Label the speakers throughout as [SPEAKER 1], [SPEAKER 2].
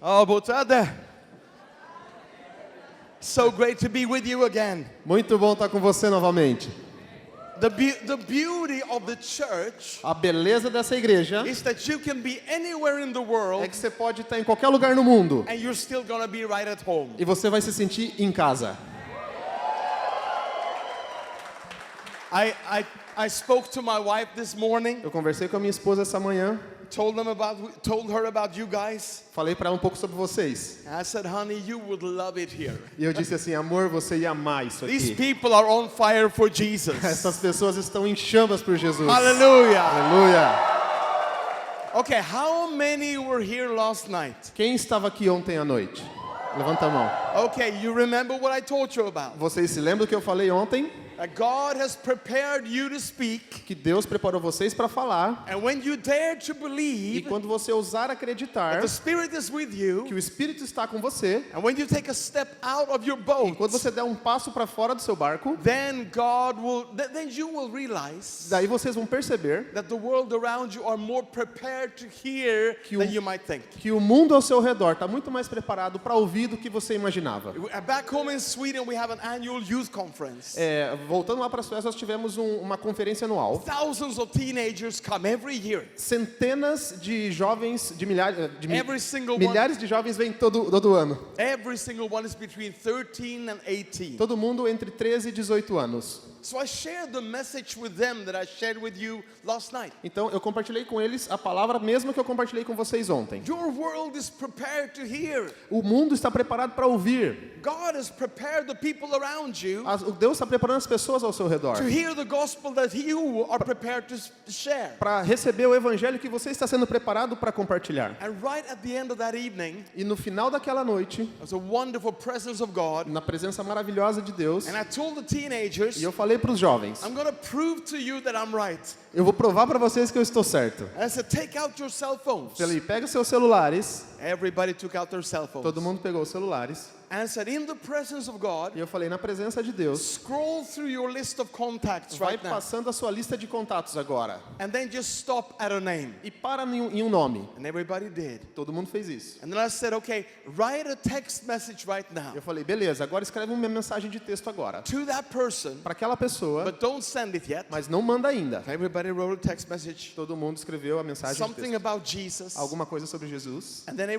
[SPEAKER 1] Oh, boa tarde. So great to be with you again.
[SPEAKER 2] Muito bom estar com você novamente.
[SPEAKER 1] The beauty of the church
[SPEAKER 2] A beleza dessa igreja
[SPEAKER 1] is that you can be anywhere in the world
[SPEAKER 2] é que você pode estar em qualquer lugar no mundo
[SPEAKER 1] and you're still gonna be right at home.
[SPEAKER 2] e você vai se sentir em casa.
[SPEAKER 1] I spoke to my wife this morning.
[SPEAKER 2] Eu conversei com a minha esposa essa manhã,
[SPEAKER 1] Told her about you guys.
[SPEAKER 2] falei para ela um pouco sobre vocês.
[SPEAKER 1] I said, honey, you would love it here.
[SPEAKER 2] E eu disse assim, amor, você ia amar isso
[SPEAKER 1] These
[SPEAKER 2] aqui.
[SPEAKER 1] people are on fire for Jesus.
[SPEAKER 2] Essas pessoas estão em chamas por Jesus.
[SPEAKER 1] Hallelujah.
[SPEAKER 2] Aleluia.
[SPEAKER 1] Okay, how many were here last night?
[SPEAKER 2] Quem estava aqui ontem à noite? Levanta a mão.
[SPEAKER 1] Okay, you remember what I told you about?
[SPEAKER 2] Vocês se lembram do que eu falei ontem?
[SPEAKER 1] That God has prepared you to speak,
[SPEAKER 2] Que Deus preparou vocês para falar.
[SPEAKER 1] and when you dare to
[SPEAKER 2] E
[SPEAKER 1] believe
[SPEAKER 2] quando você ousar acreditar
[SPEAKER 1] that the Spirit is with
[SPEAKER 2] que
[SPEAKER 1] you,
[SPEAKER 2] o Espírito está com você,
[SPEAKER 1] and when you take a step out of your
[SPEAKER 2] e
[SPEAKER 1] boat,
[SPEAKER 2] quando você der um passo para fora do seu barco,
[SPEAKER 1] then then you will realize
[SPEAKER 2] daí vocês vão perceber
[SPEAKER 1] that the world around you are more prepared to hear than you might think.
[SPEAKER 2] que o mundo ao seu redor está muito mais preparado para ouvir do que você imaginava.
[SPEAKER 1] Back home in Sweden, we have an annual youth conference.
[SPEAKER 2] Voltando lá para a Suécia, nós tivemos uma conferência anual.
[SPEAKER 1] Thousands of teenagers come every year.
[SPEAKER 2] Centenas de jovens,
[SPEAKER 1] Every single one.
[SPEAKER 2] milhares de jovens vêm todo ano.
[SPEAKER 1] Every single one is between 13 and 18.
[SPEAKER 2] Todo mundo entre 13 e 18 anos.
[SPEAKER 1] So I shared the message with them that I shared with you last night.
[SPEAKER 2] Então eu compartilhei com eles a palavra mesma que eu compartilhei com vocês ontem.
[SPEAKER 1] Your world is prepared to hear.
[SPEAKER 2] O mundo está preparado para ouvir.
[SPEAKER 1] God has prepared the people around you
[SPEAKER 2] Deus está preparando as pessoas ao seu redor
[SPEAKER 1] to hear the gospel that you are prepared to share.
[SPEAKER 2] para receber o evangelho que você está sendo preparado para compartilhar.
[SPEAKER 1] And right at the end of that evening,
[SPEAKER 2] E no final daquela noite,
[SPEAKER 1] there was a wonderful presence of God.
[SPEAKER 2] na presença maravilhosa de Deus,
[SPEAKER 1] And I told the teenagers,
[SPEAKER 2] e eu falei para os jovens,
[SPEAKER 1] I'm going to prove to you that I'm right.
[SPEAKER 2] eu vou provar para vocês que eu estou certo.
[SPEAKER 1] And I said, take out your cell phones.
[SPEAKER 2] Falei, pega seus celulares.
[SPEAKER 1] Everybody took out their cell phones.
[SPEAKER 2] Todo mundo pegou os celulares.
[SPEAKER 1] And I said, in the presence of God,
[SPEAKER 2] E eu falei, na presença de Deus,
[SPEAKER 1] scroll through your list of contacts
[SPEAKER 2] vai
[SPEAKER 1] right now.
[SPEAKER 2] passando a sua lista de contatos agora.
[SPEAKER 1] And then just stop at a name.
[SPEAKER 2] E para em um nome.
[SPEAKER 1] And everybody did.
[SPEAKER 2] Todo mundo fez isso.
[SPEAKER 1] And then I said, okay, write a text message right now
[SPEAKER 2] Eu falei, beleza, agora escreve uma mensagem de texto agora.
[SPEAKER 1] to that person,
[SPEAKER 2] Para aquela pessoa,
[SPEAKER 1] but don't send it yet.
[SPEAKER 2] mas não manda ainda.
[SPEAKER 1] Everybody wrote a text message,
[SPEAKER 2] Todo mundo escreveu a mensagem de
[SPEAKER 1] something
[SPEAKER 2] texto.
[SPEAKER 1] about Jesus.
[SPEAKER 2] Alguma coisa sobre Jesus.
[SPEAKER 1] And then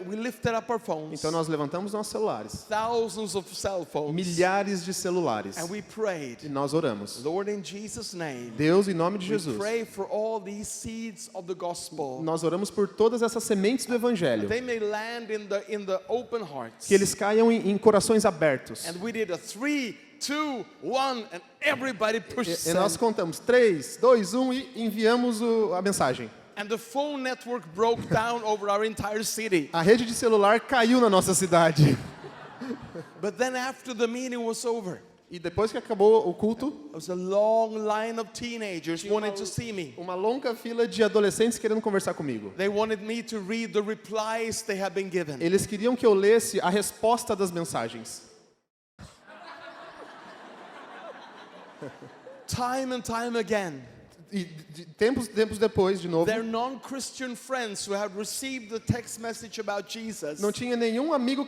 [SPEAKER 1] we lifted up our phones,
[SPEAKER 2] Então nós levantamos nossos celulares.
[SPEAKER 1] thousands of cell phones,
[SPEAKER 2] Milhares de celulares.
[SPEAKER 1] and we
[SPEAKER 2] E
[SPEAKER 1] prayed,
[SPEAKER 2] nós oramos.
[SPEAKER 1] Lord, in Jesus' name,
[SPEAKER 2] Deus, em nome de
[SPEAKER 1] we
[SPEAKER 2] Jesus,
[SPEAKER 1] pray for all these seeds of the gospel.
[SPEAKER 2] nós oramos por todas essas sementes do Evangelho.
[SPEAKER 1] They may land in the open hearts.
[SPEAKER 2] Que eles caiam em corações abertos.
[SPEAKER 1] And we did a 3, 2, 1, and everybody pushed
[SPEAKER 2] E nós
[SPEAKER 1] send.
[SPEAKER 2] contamos 3, 2, 1 e enviamos a mensagem.
[SPEAKER 1] And the phone network broke down over our entire city.
[SPEAKER 2] A rede de celular caiu na nossa cidade.
[SPEAKER 1] But then after the meeting was over,
[SPEAKER 2] E depois que acabou o culto,
[SPEAKER 1] there was a long line of teenagers wanting to see me.
[SPEAKER 2] uma longa fila de adolescentes querendo conversar comigo.
[SPEAKER 1] They wanted me to read the replies they had been given.
[SPEAKER 2] Eles queriam que eu lesse a resposta das mensagens.
[SPEAKER 1] Time and time again,
[SPEAKER 2] E tempos depois, de novo,
[SPEAKER 1] their non-Christian friends who had received the text message about Jesus
[SPEAKER 2] não tinha nenhum amigo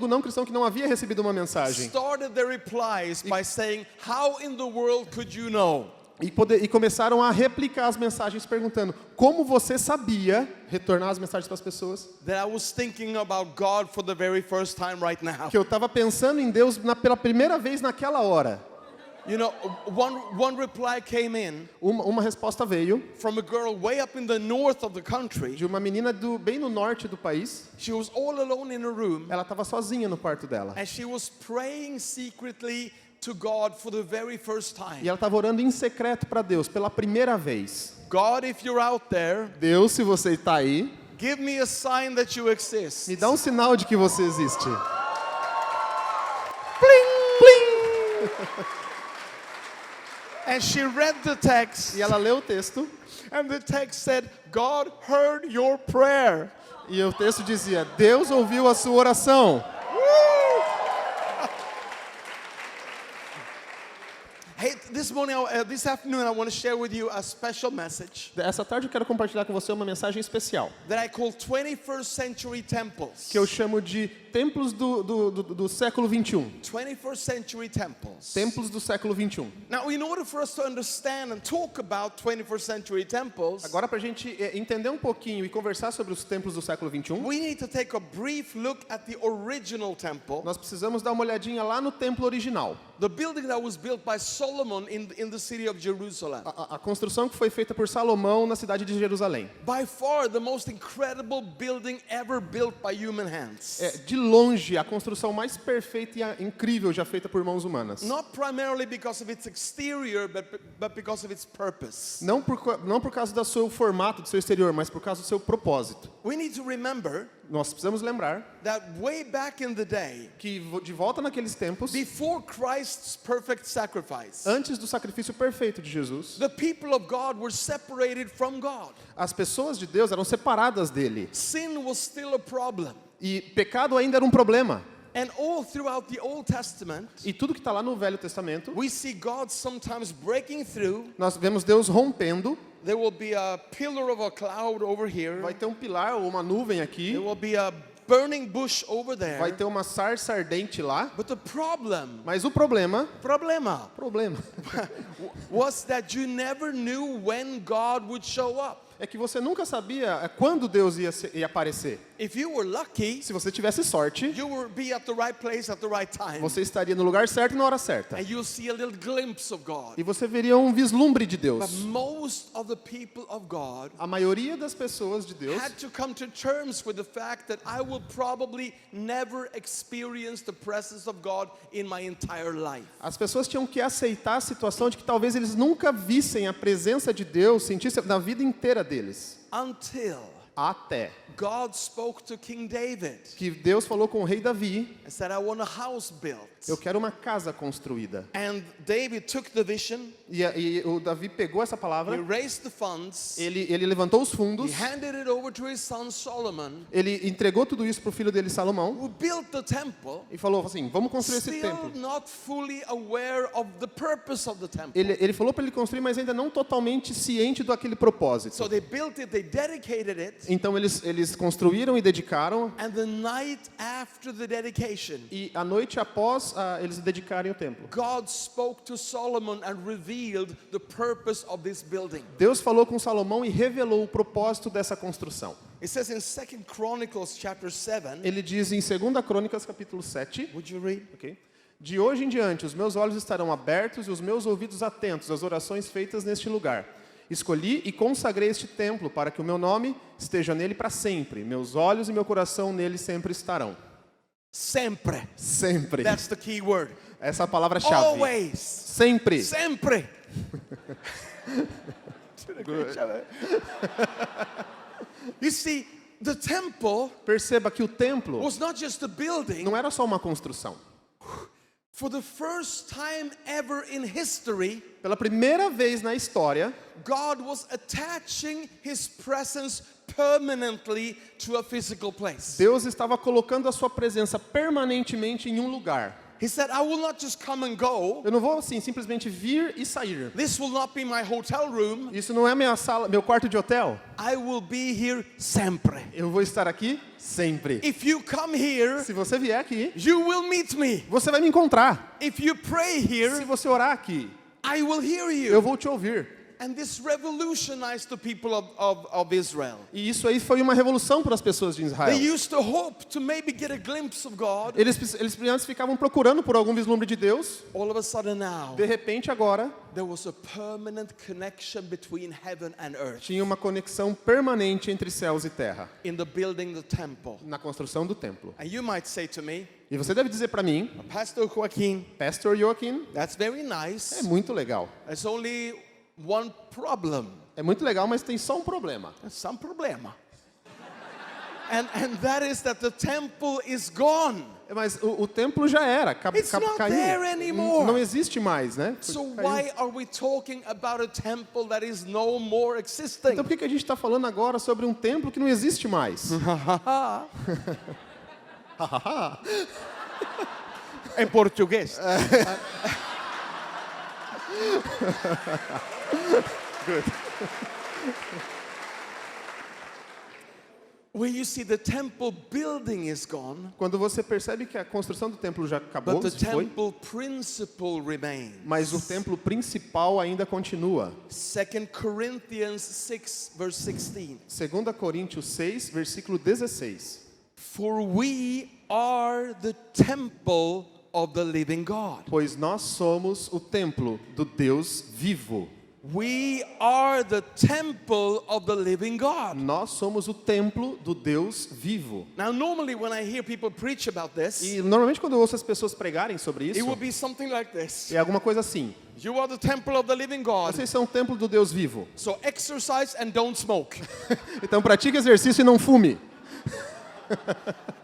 [SPEAKER 2] não cristão que não havia recebido uma mensagem.
[SPEAKER 1] started their replies by saying, how in the world could you know?
[SPEAKER 2] E começaram a replicar as mensagens perguntando: como você sabia retornar as mensagens para as pessoas?
[SPEAKER 1] That I was thinking about God for the very first time right now.
[SPEAKER 2] Que eu estava pensando em Deus pela primeira vez naquela hora.
[SPEAKER 1] You know, one reply came in
[SPEAKER 2] Uma resposta veio
[SPEAKER 1] from a girl way up in the north of the country.
[SPEAKER 2] de uma menina bem no norte do país.
[SPEAKER 1] She was all alone in a room,
[SPEAKER 2] Ela estava sozinha no quarto dela.
[SPEAKER 1] and she was praying secretly to God for the very first
[SPEAKER 2] E
[SPEAKER 1] time.
[SPEAKER 2] ela estava orando em secreto para Deus pela primeira vez.
[SPEAKER 1] God, if you're out there,
[SPEAKER 2] Deus, se você está aí,
[SPEAKER 1] give me a sign that you exist.
[SPEAKER 2] me dá um sinal de que você existe.
[SPEAKER 1] And she read the text,
[SPEAKER 2] E ela leu o texto.
[SPEAKER 1] and the text said, God heard your prayer.
[SPEAKER 2] E o texto dizia: Deus ouviu a sua oração.
[SPEAKER 1] Hey, this this afternoon, I want to share with you a special message
[SPEAKER 2] Essa tarde eu quero compartilhar com você uma mensagem especial,
[SPEAKER 1] that I call 21st century temples.
[SPEAKER 2] que eu chamo de templos do século 21.
[SPEAKER 1] 21st century temples.
[SPEAKER 2] Templos do século 21.
[SPEAKER 1] Now, in order for us to understand and talk about 21st century temples,
[SPEAKER 2] Agora, para a gente entender um pouquinho e conversar sobre os templos do século 21,
[SPEAKER 1] we need to take a brief look at the original temple,
[SPEAKER 2] nós precisamos dar uma olhadinha lá no templo original.
[SPEAKER 1] the building that was built by Solomon in the city of Jerusalem.
[SPEAKER 2] A construção que foi feita por Salomão na cidade de Jerusalém.
[SPEAKER 1] By far the most incredible building ever built by human hands.
[SPEAKER 2] É, de longe, a construção mais perfeita e incrível já feita por mãos humanas.
[SPEAKER 1] Not primarily because of its exterior, but because of its purpose.
[SPEAKER 2] Não por causa do seu formato, do seu exterior, mas por causa do seu propósito.
[SPEAKER 1] We need to remember
[SPEAKER 2] Nós precisamos lembrar
[SPEAKER 1] that way back in the day,
[SPEAKER 2] que, de volta naqueles tempos,
[SPEAKER 1] before Christ's perfect sacrifice,
[SPEAKER 2] antes do sacrifício perfeito de Jesus,
[SPEAKER 1] the people of God were separated from God.
[SPEAKER 2] as pessoas de Deus eram separadas dele.
[SPEAKER 1] Sin was still a problem.
[SPEAKER 2] E pecado ainda era um problema.
[SPEAKER 1] And all throughout the Old Testament,
[SPEAKER 2] E tudo que está lá no Velho Testamento,
[SPEAKER 1] we see God sometimes breaking through.
[SPEAKER 2] nós vemos Deus rompendo.
[SPEAKER 1] There will be a pillar of a cloud over here.
[SPEAKER 2] Vai ter um pilar ou uma nuvem
[SPEAKER 1] There
[SPEAKER 2] aqui.
[SPEAKER 1] will be a burning bush over
[SPEAKER 2] Vai
[SPEAKER 1] there.
[SPEAKER 2] ter uma sarça ardente lá.
[SPEAKER 1] But the problem
[SPEAKER 2] Mas o problema
[SPEAKER 1] was that you never knew when God would show up.
[SPEAKER 2] é que você nunca sabia quando Deus ia aparecer.
[SPEAKER 1] If you were lucky,
[SPEAKER 2] Se você tivesse sorte,
[SPEAKER 1] you would be at the right place at the right time.
[SPEAKER 2] você estaria no lugar certo e na hora certa.
[SPEAKER 1] And you'll see a little glimpse of God.
[SPEAKER 2] E você veria um vislumbre de
[SPEAKER 1] But
[SPEAKER 2] Deus.
[SPEAKER 1] most of the people of God
[SPEAKER 2] A maioria das pessoas de Deus
[SPEAKER 1] had to come to terms with the fact that I will probably never experience the presence of God in my entire life.
[SPEAKER 2] As pessoas tinham que aceitar a situação de que talvez eles nunca vissem a presença de Deus, sentissem na vida inteira deles.
[SPEAKER 1] Until
[SPEAKER 2] Até
[SPEAKER 1] God spoke to King David
[SPEAKER 2] que Deus falou com o rei Davi,
[SPEAKER 1] and said, I want a house built.
[SPEAKER 2] eu quero uma casa construída.
[SPEAKER 1] And David took the vision,
[SPEAKER 2] E o Davi pegou essa
[SPEAKER 1] he
[SPEAKER 2] palavra,
[SPEAKER 1] raised the funds,
[SPEAKER 2] ele levantou os
[SPEAKER 1] he
[SPEAKER 2] fundos,
[SPEAKER 1] handed it over to his son Solomon,
[SPEAKER 2] ele entregou tudo isso para o filho dele, Salomão,
[SPEAKER 1] who built the temple,
[SPEAKER 2] e falou assim, vamos construir esse
[SPEAKER 1] still
[SPEAKER 2] templo.
[SPEAKER 1] not fully aware of the purpose of the temple.
[SPEAKER 2] Ele falou para ele construir, mas ainda não totalmente ciente daquele propósito.
[SPEAKER 1] So they built it, they dedicated it,
[SPEAKER 2] Então eles construíram e dedicaram,
[SPEAKER 1] and the night after the dedication,
[SPEAKER 2] e a noite após eles dedicarem o templo,
[SPEAKER 1] God spoke to Solomon and revealed the purpose of this building.
[SPEAKER 2] Deus falou com Salomão e revelou o propósito dessa construção.
[SPEAKER 1] It says in 2 Chronicles chapter 7,
[SPEAKER 2] Ele diz em 2 Crônicas capítulo 7,
[SPEAKER 1] would you read?
[SPEAKER 2] ok? De hoje em diante, os meus olhos estarão abertos e os meus ouvidos atentos às orações feitas neste lugar. Escolhi e consagrei este templo para que o meu nome esteja nele para sempre. Meus olhos e meu coração nele sempre estarão.
[SPEAKER 1] Sempre.
[SPEAKER 2] Sempre.
[SPEAKER 1] That's the key word.
[SPEAKER 2] Essa é a palavra-chave.
[SPEAKER 1] Always.
[SPEAKER 2] Sempre.
[SPEAKER 1] Sempre. You see, the temple
[SPEAKER 2] Perceba que o templo
[SPEAKER 1] was not just a building.
[SPEAKER 2] não era só uma construção.
[SPEAKER 1] For the first time ever in history,
[SPEAKER 2] Pela primeira vez na história,
[SPEAKER 1] God was attaching His presence permanently to a physical place.
[SPEAKER 2] Deus estava colocando a sua presença permanentemente em um lugar.
[SPEAKER 1] He said, I will not just come and go.
[SPEAKER 2] Eu não vou assim simplesmente vir e sair.
[SPEAKER 1] This will not be my hotel room.
[SPEAKER 2] Isso não é minha sala, meu quarto de hotel.
[SPEAKER 1] I will be here sempre.
[SPEAKER 2] Eu vou estar aqui sempre.
[SPEAKER 1] If you come here,
[SPEAKER 2] Se você vier aqui,
[SPEAKER 1] you will meet me.
[SPEAKER 2] você vai me encontrar.
[SPEAKER 1] If you pray
[SPEAKER 2] Se
[SPEAKER 1] here,
[SPEAKER 2] você orar aqui,
[SPEAKER 1] I will hear
[SPEAKER 2] eu
[SPEAKER 1] you.
[SPEAKER 2] vou te ouvir.
[SPEAKER 1] And this revolutionized the people of Israel.
[SPEAKER 2] E isso aí foi uma revolução para as pessoas de
[SPEAKER 1] They
[SPEAKER 2] Israel.
[SPEAKER 1] used to hope to maybe get a glimpse of God.
[SPEAKER 2] Eles antes ficavam procurando por algum vislumbre de Deus.
[SPEAKER 1] All of a sudden now,
[SPEAKER 2] De repente, agora,
[SPEAKER 1] there was a permanent connection between heaven and earth
[SPEAKER 2] tinha uma conexão permanente entre céus e terra,
[SPEAKER 1] in the building the temple.
[SPEAKER 2] na construção do templo.
[SPEAKER 1] And you might say to me,
[SPEAKER 2] E você deve dizer para mim,
[SPEAKER 1] Pastor Joaquin,
[SPEAKER 2] Pastor Joaquim,
[SPEAKER 1] that's very
[SPEAKER 2] é
[SPEAKER 1] nice.
[SPEAKER 2] muito legal.
[SPEAKER 1] There's only one problem.
[SPEAKER 2] É muito legal, mas tem só um problema.
[SPEAKER 1] There's some problema. And that is that the temple is gone.
[SPEAKER 2] Mas o templo já era,
[SPEAKER 1] It's not
[SPEAKER 2] caiu.
[SPEAKER 1] there anymore.
[SPEAKER 2] Não existe mais, né?
[SPEAKER 1] So
[SPEAKER 2] Caiu.
[SPEAKER 1] why are we talking about a temple that is no more existing?
[SPEAKER 2] Então por que a gente está falando agora sobre um templo que não existe mais?
[SPEAKER 1] Em português. Where you see the temple building is gone,
[SPEAKER 2] Quando você percebe que a construção do templo já acabou,
[SPEAKER 1] but the
[SPEAKER 2] se foi,
[SPEAKER 1] temple principle remains.
[SPEAKER 2] mas o templo principal ainda continua.
[SPEAKER 1] 2 Corinthians 6 verse 16.
[SPEAKER 2] 2 Coríntios 6, versículo 16.
[SPEAKER 1] For we are the temple of the living God.
[SPEAKER 2] Pois nós somos o templo do Deus vivo.
[SPEAKER 1] We are the temple of the living God.
[SPEAKER 2] Nós somos o templo do Deus vivo.
[SPEAKER 1] Now, normally when I hear people preach about this,
[SPEAKER 2] E normalmente quando eu ouço as pessoas pregarem sobre
[SPEAKER 1] it
[SPEAKER 2] isso,
[SPEAKER 1] will be something like this.
[SPEAKER 2] é alguma coisa assim.
[SPEAKER 1] You are the temple of the living God.
[SPEAKER 2] Vocês são o templo do Deus vivo.
[SPEAKER 1] So exercise and don't smoke.
[SPEAKER 2] Então pratique exercício e não fume.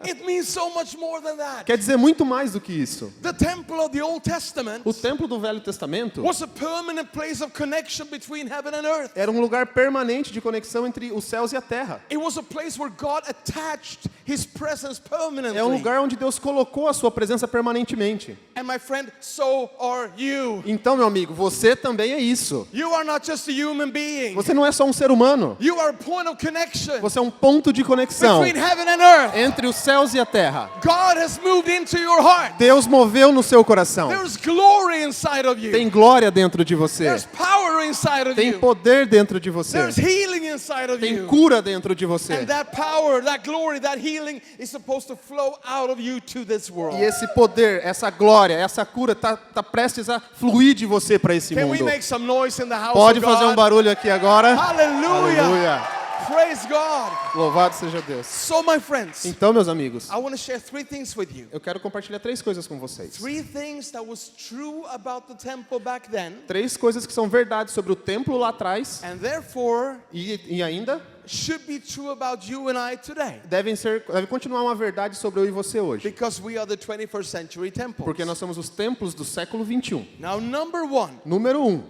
[SPEAKER 1] It means so much more than that.
[SPEAKER 2] Quer dizer muito mais do que isso.
[SPEAKER 1] The temple of the Old Testament
[SPEAKER 2] O templo do Velho Testamento
[SPEAKER 1] was a permanent place of connection between heaven and earth.
[SPEAKER 2] era um lugar permanente de conexão entre os céus e a terra.
[SPEAKER 1] It was a place where God attached His presence permanently.
[SPEAKER 2] É um lugar onde Deus colocou a sua presença permanentemente.
[SPEAKER 1] And my friend, so are you.
[SPEAKER 2] Então, meu amigo, você também é isso.
[SPEAKER 1] You are not just a human being.
[SPEAKER 2] Você não é só um ser humano.
[SPEAKER 1] You are a point of connection
[SPEAKER 2] Você é um ponto de conexão
[SPEAKER 1] between heaven and earth.
[SPEAKER 2] entre os céus e a terra.
[SPEAKER 1] God has moved into your heart.
[SPEAKER 2] Deus moveu no seu coração.
[SPEAKER 1] There's glory inside of you.
[SPEAKER 2] Tem glória dentro de você.
[SPEAKER 1] There's power inside of
[SPEAKER 2] Tem
[SPEAKER 1] you.
[SPEAKER 2] poder dentro de você.
[SPEAKER 1] There's healing inside of
[SPEAKER 2] Tem
[SPEAKER 1] you.
[SPEAKER 2] cura dentro de você.
[SPEAKER 1] And that power, that glory, that healing is supposed to flow out of you to this world.
[SPEAKER 2] E esse poder, essa glória, essa cura tá prestes a fluir de você para esse
[SPEAKER 1] Can we
[SPEAKER 2] mundo.
[SPEAKER 1] make some noise in the house
[SPEAKER 2] Pode
[SPEAKER 1] of
[SPEAKER 2] fazer um
[SPEAKER 1] God?
[SPEAKER 2] barulho aqui agora.
[SPEAKER 1] Hallelujah.
[SPEAKER 2] Aleluia.
[SPEAKER 1] Praise God.
[SPEAKER 2] Louvado seja Deus.
[SPEAKER 1] So my friends,
[SPEAKER 2] Então, meus amigos,
[SPEAKER 1] I want to share three things with you.
[SPEAKER 2] eu quero compartilhar 3 coisas com vocês.
[SPEAKER 1] Three things that was true about the temple back then,
[SPEAKER 2] 3 coisas que são verdades sobre o templo lá atrás
[SPEAKER 1] and therefore
[SPEAKER 2] e ainda
[SPEAKER 1] should be true about you and I today.
[SPEAKER 2] deve continuar uma verdade sobre eu e você hoje.
[SPEAKER 1] Because we are the 21st century temples.
[SPEAKER 2] Porque nós somos os templos do século 21.
[SPEAKER 1] Now, number one.
[SPEAKER 2] Número 1.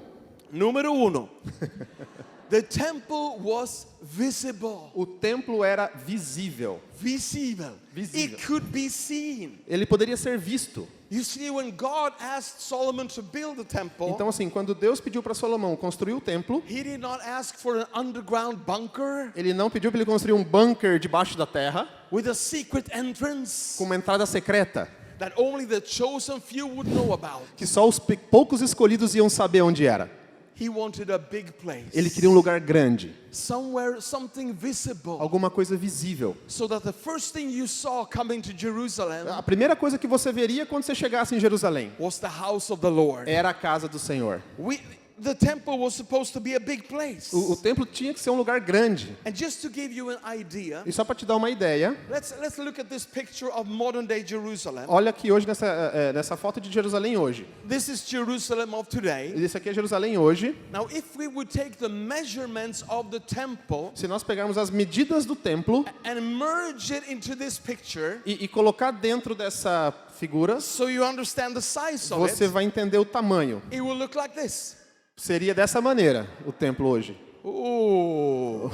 [SPEAKER 1] The temple was visible.
[SPEAKER 2] O templo era visível.
[SPEAKER 1] Visível.
[SPEAKER 2] Visível.
[SPEAKER 1] It could be seen.
[SPEAKER 2] Ele poderia ser visto.
[SPEAKER 1] You see, when God asked Solomon to build the temple,
[SPEAKER 2] Então, assim, quando Deus pediu para Salomão construir o templo,
[SPEAKER 1] He did not ask for an underground bunker
[SPEAKER 2] ele não pediu para ele construir um bunker debaixo da terra,
[SPEAKER 1] with a secret entrance
[SPEAKER 2] com uma entrada secreta,
[SPEAKER 1] that only the chosen few would know about.
[SPEAKER 2] que só os poucos escolhidos iam saber onde era.
[SPEAKER 1] He wanted a big place.
[SPEAKER 2] Ele queria um lugar grande,
[SPEAKER 1] Somewhere, something visible.
[SPEAKER 2] alguma coisa visível.
[SPEAKER 1] So that the first thing you saw coming to Jerusalem
[SPEAKER 2] A primeira coisa que você veria quando você chegasse em Jerusalém
[SPEAKER 1] was the house of the Lord.
[SPEAKER 2] era a casa do Senhor.
[SPEAKER 1] The temple was supposed to be a big place.
[SPEAKER 2] O templo tinha que ser um lugar grande.
[SPEAKER 1] And just to give you an idea,
[SPEAKER 2] E só para te dar uma ideia,
[SPEAKER 1] let's look at this picture of modern day Jerusalem.
[SPEAKER 2] olha aqui hoje nessa foto de Jerusalém hoje.
[SPEAKER 1] This is Jerusalem of today.
[SPEAKER 2] Esse aqui é Jerusalém hoje.
[SPEAKER 1] Now, if we would take the measurements of the temple
[SPEAKER 2] Se nós pegarmos as medidas do templo
[SPEAKER 1] and merge it into this picture,
[SPEAKER 2] e colocar dentro dessa figura,
[SPEAKER 1] so you understand the size of
[SPEAKER 2] você
[SPEAKER 1] it,
[SPEAKER 2] vai entender o tamanho.
[SPEAKER 1] it will look like this.
[SPEAKER 2] Seria dessa maneira o templo hoje.
[SPEAKER 1] Ooh,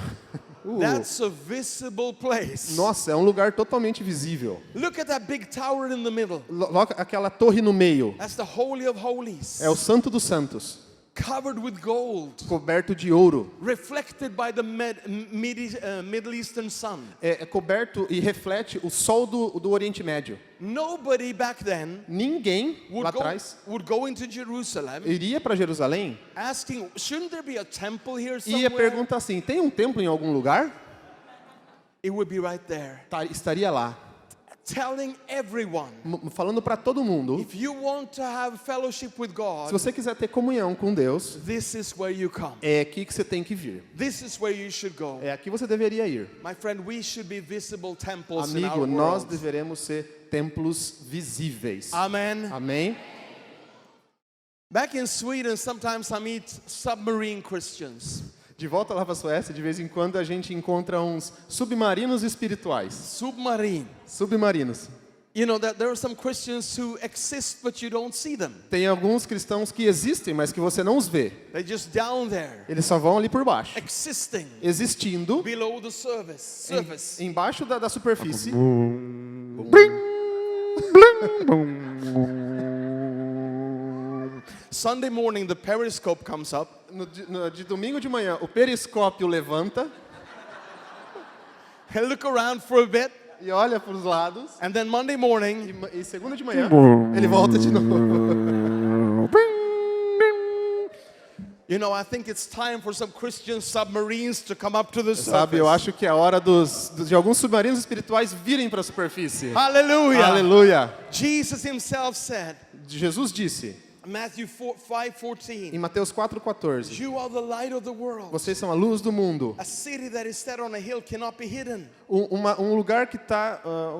[SPEAKER 1] that's a visible place.
[SPEAKER 2] Nossa, é um lugar totalmente visível.
[SPEAKER 1] Look at that big tower in the middle.
[SPEAKER 2] Logo aquela torre no meio.
[SPEAKER 1] That's the Holy of Holies,
[SPEAKER 2] É o Santo dos Santos,
[SPEAKER 1] covered with gold,
[SPEAKER 2] coberto de ouro.
[SPEAKER 1] reflected by the Middle Eastern sun.
[SPEAKER 2] É coberto e reflete o sol do Oriente Médio.
[SPEAKER 1] Nobody back then
[SPEAKER 2] Ninguém lá
[SPEAKER 1] would
[SPEAKER 2] atrás
[SPEAKER 1] go into Jerusalem
[SPEAKER 2] iria para Jerusalém
[SPEAKER 1] asking, shouldn't there be a temple here
[SPEAKER 2] e ia
[SPEAKER 1] somewhere?
[SPEAKER 2] perguntar assim, tem um templo em algum lugar?
[SPEAKER 1] It would be right there.
[SPEAKER 2] Estaria lá,
[SPEAKER 1] Telling everyone,
[SPEAKER 2] falando para todo mundo,
[SPEAKER 1] if you want to have fellowship with
[SPEAKER 2] se
[SPEAKER 1] God,
[SPEAKER 2] você quiser ter comunhão com Deus,
[SPEAKER 1] this is where you come.
[SPEAKER 2] é aqui que você tem que vir.
[SPEAKER 1] This is where you should go.
[SPEAKER 2] É aqui você deveria ir.
[SPEAKER 1] My friend, we should be visible temples in
[SPEAKER 2] Amigo,
[SPEAKER 1] our
[SPEAKER 2] nós
[SPEAKER 1] world.
[SPEAKER 2] deveremos ser templos visíveis.
[SPEAKER 1] Amen.
[SPEAKER 2] Amém?
[SPEAKER 1] Back in Sweden, sometimes I meet submarine Christians.
[SPEAKER 2] De volta lá para a Suécia, de vez em quando a gente encontra uns submarinos espirituais.
[SPEAKER 1] Submarine.
[SPEAKER 2] Submarinos.
[SPEAKER 1] You know that there are some Christians who exist but you don't see them.
[SPEAKER 2] Tem alguns cristãos que existem, mas que você não os vê.
[SPEAKER 1] They're just down there,
[SPEAKER 2] Eles só vão ali por baixo,
[SPEAKER 1] existing
[SPEAKER 2] existindo
[SPEAKER 1] below the surface.
[SPEAKER 2] embaixo da superfície.
[SPEAKER 1] Sunday morning, the periscope comes up.
[SPEAKER 2] De domingo de manhã, o periscópio levanta
[SPEAKER 1] I look around for a bit.
[SPEAKER 2] e olha para os lados.
[SPEAKER 1] And then Monday morning,
[SPEAKER 2] E segunda de manhã, ele volta de novo.
[SPEAKER 1] you know, I think it's time for some Christian submarines to come up to the
[SPEAKER 2] Sabe, eu
[SPEAKER 1] surface.
[SPEAKER 2] acho que é a hora de alguns submarinos espirituais virem para a superfície.
[SPEAKER 1] Hallelujah.
[SPEAKER 2] Aleluia.
[SPEAKER 1] Jesus himself said,
[SPEAKER 2] Jesus disse
[SPEAKER 1] Matthew 5:14,
[SPEAKER 2] em Mateus 4,14:
[SPEAKER 1] you are the light of the world.
[SPEAKER 2] vocês são a luz do mundo.
[SPEAKER 1] A city that is set on a hill cannot be hidden.
[SPEAKER 2] Um lugar que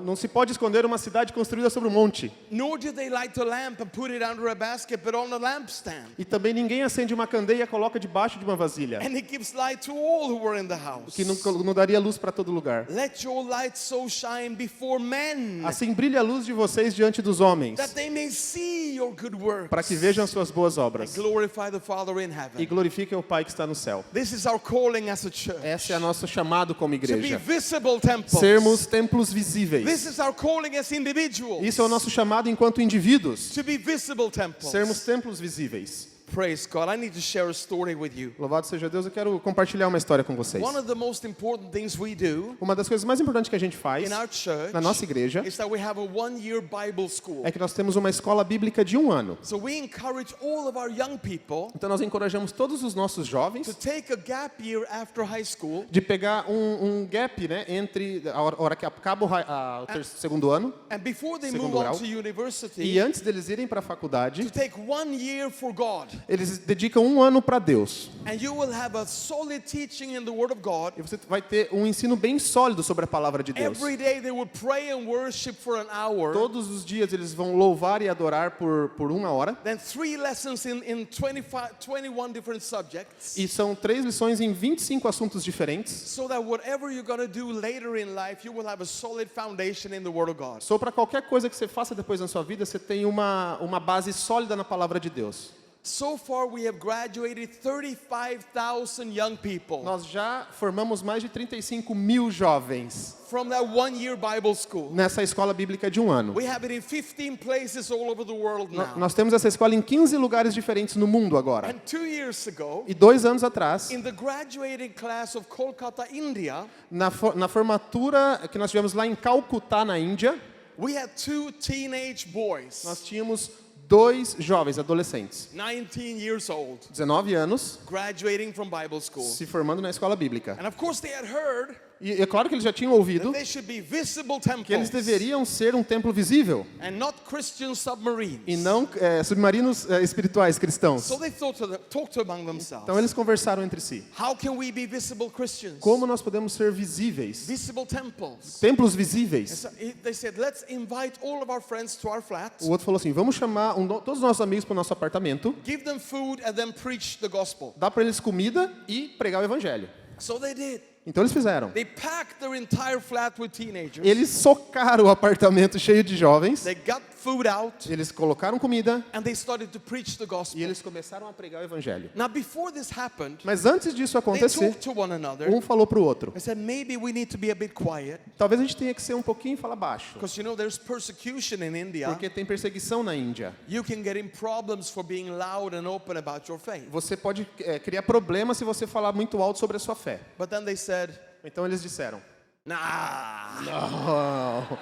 [SPEAKER 2] não se pode esconder, uma cidade construída sobre um monte.
[SPEAKER 1] Nor do they light a lamp and put it under a basket, but on a lampstand.
[SPEAKER 2] E também ninguém acende uma candeia e coloca debaixo de uma vasilha,
[SPEAKER 1] And it gives light to all who are in the house.
[SPEAKER 2] que não daria luz para todo lugar.
[SPEAKER 1] Let your light so shine before men,
[SPEAKER 2] Assim brilhe a luz de vocês diante dos homens,
[SPEAKER 1] that they may see your good works.
[SPEAKER 2] para que vejam as suas boas obras
[SPEAKER 1] Glorify the Father in
[SPEAKER 2] e
[SPEAKER 1] heaven.
[SPEAKER 2] glorifiquem o Pai que está no céu.
[SPEAKER 1] This is our calling as a church.
[SPEAKER 2] Esse é nosso chamado como
[SPEAKER 1] To be
[SPEAKER 2] igreja.
[SPEAKER 1] visible temples.
[SPEAKER 2] Sermos templos
[SPEAKER 1] This
[SPEAKER 2] visíveis.
[SPEAKER 1] is our calling as individuals.
[SPEAKER 2] Isso é o nosso chamado enquanto indivíduos.
[SPEAKER 1] To be visible temples.
[SPEAKER 2] Sermos templos visíveis.
[SPEAKER 1] Praise God. I need to share a story with you.
[SPEAKER 2] Louvado seja Deus, eu quero compartilhar uma história com vocês.
[SPEAKER 1] One of the most important things we do
[SPEAKER 2] Uma das coisas mais importantes que a gente faz
[SPEAKER 1] in our church
[SPEAKER 2] na nossa igreja
[SPEAKER 1] is that we have a one-year Bible school.
[SPEAKER 2] é que nós temos uma escola bíblica de 1 ano.
[SPEAKER 1] So we encourage all of our young people
[SPEAKER 2] Então nós encorajamos todos os nossos
[SPEAKER 1] to
[SPEAKER 2] jovens
[SPEAKER 1] take a gap year after high school
[SPEAKER 2] de pegar um gap, né, entre a hora que acaba o segundo ano
[SPEAKER 1] and before they
[SPEAKER 2] Segundo
[SPEAKER 1] move on
[SPEAKER 2] grau.
[SPEAKER 1] to university
[SPEAKER 2] e antes deles irem para a faculdade,
[SPEAKER 1] to take 1 year for God.
[SPEAKER 2] eles dedicam 1 ano para Deus.
[SPEAKER 1] And you will have a solid teaching in the Word of God.
[SPEAKER 2] E você vai ter um ensino bem sólido sobre a palavra de Deus.
[SPEAKER 1] Every day they will pray and worship for an hour.
[SPEAKER 2] Todos os dias eles vão louvar e adorar por 1 hora.
[SPEAKER 1] Then 3 lessons in 21 different subjects.
[SPEAKER 2] E são 3 lições em 25 assuntos diferentes.
[SPEAKER 1] So that whatever you're going to do later in life, you will have a solid foundation in the Word of God.
[SPEAKER 2] Só para qualquer coisa que você faça depois na sua vida, você tem uma base sólida na palavra de Deus.
[SPEAKER 1] So far we have graduated 35,000 young people
[SPEAKER 2] Nós já formamos mais de 35 mil jovens
[SPEAKER 1] from that 1 year Bible school.
[SPEAKER 2] nessa escola bíblica de 1 ano.
[SPEAKER 1] We have it in 15 places all over the world now.
[SPEAKER 2] Nós temos essa escola em 15 lugares diferentes no mundo agora.
[SPEAKER 1] And 2 years ago,
[SPEAKER 2] E 2 anos atrás,
[SPEAKER 1] in the graduating class of Kolkata, India,
[SPEAKER 2] na formatura que nós tivemos lá em Calcutá, na Índia,
[SPEAKER 1] we had 2 teenage boys,
[SPEAKER 2] nós tínhamos 2 jovens, adolescentes,
[SPEAKER 1] 19 years old,
[SPEAKER 2] 19 anos,
[SPEAKER 1] graduating from Bible school.
[SPEAKER 2] se formando na escola bíblica.
[SPEAKER 1] And of course they had heard
[SPEAKER 2] E é claro que eles já tinham ouvido
[SPEAKER 1] that they should be visible
[SPEAKER 2] que eles
[SPEAKER 1] temples
[SPEAKER 2] deveriam ser um templo visível
[SPEAKER 1] and not Christian submarines.
[SPEAKER 2] e não submarinos espirituais cristãos.
[SPEAKER 1] So they talked among themselves.
[SPEAKER 2] Então eles conversaram entre si.
[SPEAKER 1] How can we be visible Christians?
[SPEAKER 2] Como nós podemos ser visíveis?
[SPEAKER 1] Visible temples.
[SPEAKER 2] Templos
[SPEAKER 1] And
[SPEAKER 2] visíveis.
[SPEAKER 1] so they said, let's invite all of our friends to our flat,
[SPEAKER 2] O outro falou assim, vamos chamar todos os nossos amigos para o nosso apartamento,
[SPEAKER 1] give them food, and then preach the gospel.
[SPEAKER 2] dar para eles comida e pregar o evangelho.
[SPEAKER 1] So they did.
[SPEAKER 2] Então eles fizeram.
[SPEAKER 1] They packed their entire flat with teenagers.
[SPEAKER 2] Eles socaram o apartamento cheio de jovens,
[SPEAKER 1] They got food out,
[SPEAKER 2] eles colocaram comida
[SPEAKER 1] and they started to preach the
[SPEAKER 2] e
[SPEAKER 1] gospel.
[SPEAKER 2] eles começaram a pregar o evangelho.
[SPEAKER 1] Now, before this happened,
[SPEAKER 2] Mas antes disso
[SPEAKER 1] they
[SPEAKER 2] acontecer,
[SPEAKER 1] talked to one another.
[SPEAKER 2] um falou para o outro,
[SPEAKER 1] I said, maybe we need to be a bit quiet,
[SPEAKER 2] talvez a gente tenha que ser um pouquinho e falar baixo,
[SPEAKER 1] because you know there's persecution in India.
[SPEAKER 2] porque tem perseguição na Índia.
[SPEAKER 1] You can get in problems for being loud and open about your faith.
[SPEAKER 2] Você pode criar problemas se você falar muito alto sobre a sua fé.
[SPEAKER 1] But then they said,
[SPEAKER 2] Então eles disseram,
[SPEAKER 1] nah,
[SPEAKER 2] "Não,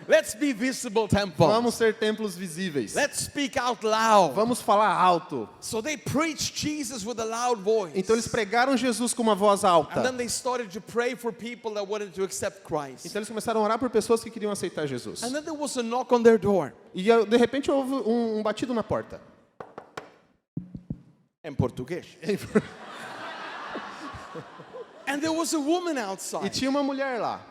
[SPEAKER 1] let's be visible temples.
[SPEAKER 2] vamos ser templos visíveis.
[SPEAKER 1] Let's speak out loud.
[SPEAKER 2] Vamos falar alto."
[SPEAKER 1] So they preached Jesus with a loud voice.
[SPEAKER 2] Então eles pregaram Jesus com uma voz
[SPEAKER 1] And
[SPEAKER 2] alta.
[SPEAKER 1] then they started to pray for people that wanted to accept Christ.
[SPEAKER 2] Então eles começaram a orar por pessoas que queriam aceitar Jesus.
[SPEAKER 1] And then there was a knock on their door.
[SPEAKER 2] E de repente houve um batido na porta.
[SPEAKER 1] In português. And there was a woman
[SPEAKER 2] E
[SPEAKER 1] outside.
[SPEAKER 2] tinha uma mulher lá.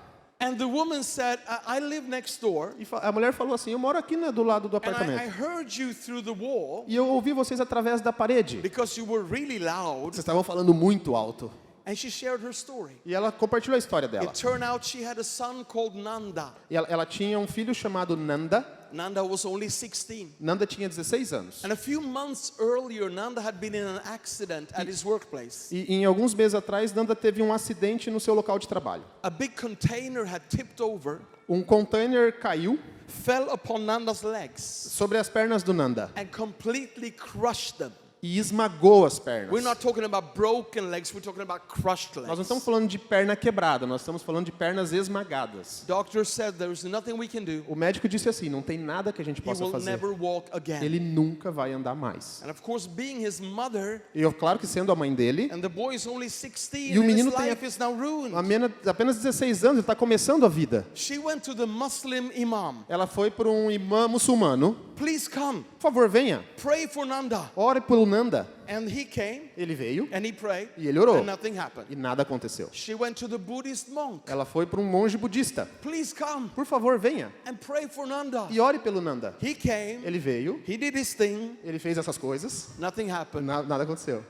[SPEAKER 1] And the woman said, I live next door.
[SPEAKER 2] E a mulher falou assim, eu moro aqui, né, do lado do
[SPEAKER 1] And I
[SPEAKER 2] apartamento.
[SPEAKER 1] heard you through the wall
[SPEAKER 2] E eu ouvi vocês através da parede.
[SPEAKER 1] because you were really loud.
[SPEAKER 2] Vocês estavam falando muito alto.
[SPEAKER 1] And she shared her story.
[SPEAKER 2] E ela compartilhou a história dela.
[SPEAKER 1] It turned out she had a son called Nanda.
[SPEAKER 2] E ela tinha um filho chamado Nanda.
[SPEAKER 1] Nanda was only 16.
[SPEAKER 2] Nanda tinha 16 anos.
[SPEAKER 1] And a few months earlier, Nanda had been in an accident at his workplace.
[SPEAKER 2] E em alguns meses atrás, Nanda teve um acidente no seu local de trabalho.
[SPEAKER 1] A big container had tipped over
[SPEAKER 2] Um container caiu
[SPEAKER 1] fell upon Nanda's legs
[SPEAKER 2] sobre as pernas do Nanda
[SPEAKER 1] and completely crushed them.
[SPEAKER 2] e esmagou as pernas.
[SPEAKER 1] We're not talking about broken legs, we're talking about crushed
[SPEAKER 2] Nós não
[SPEAKER 1] legs.
[SPEAKER 2] estamos falando de perna quebrada, nós estamos falando de pernas esmagadas.
[SPEAKER 1] Doctor said there is nothing we can do.
[SPEAKER 2] O médico disse assim, não tem nada que a gente
[SPEAKER 1] He
[SPEAKER 2] possa
[SPEAKER 1] will
[SPEAKER 2] fazer.
[SPEAKER 1] never walk again.
[SPEAKER 2] Ele nunca vai andar mais.
[SPEAKER 1] And of course, being his mother,
[SPEAKER 2] E eu, claro que sendo a mãe dele,
[SPEAKER 1] and the boy is only 16,
[SPEAKER 2] E o
[SPEAKER 1] and his
[SPEAKER 2] menino tem
[SPEAKER 1] life is now ruined.
[SPEAKER 2] apenas 16 anos, ele está começando a vida.
[SPEAKER 1] She went to the Muslim imam.
[SPEAKER 2] Ela foi para um imã muçulmano.
[SPEAKER 1] Please come,
[SPEAKER 2] Por favor, venha.
[SPEAKER 1] pray for Nanda.
[SPEAKER 2] Ore pelo Nanda.
[SPEAKER 1] And he came,
[SPEAKER 2] Ele veio
[SPEAKER 1] and he prayed,
[SPEAKER 2] e ele orou.
[SPEAKER 1] and nothing happened.
[SPEAKER 2] E nada aconteceu.
[SPEAKER 1] She went to the Buddhist monk.
[SPEAKER 2] Ela foi para um monge budista.
[SPEAKER 1] Please come
[SPEAKER 2] Por favor, venha.
[SPEAKER 1] and pray for Nanda.
[SPEAKER 2] E ore pelo Nanda.
[SPEAKER 1] He came,
[SPEAKER 2] Ele veio,
[SPEAKER 1] he did his thing,
[SPEAKER 2] ele fez essas coisas,
[SPEAKER 1] nothing happened.
[SPEAKER 2] nada aconteceu.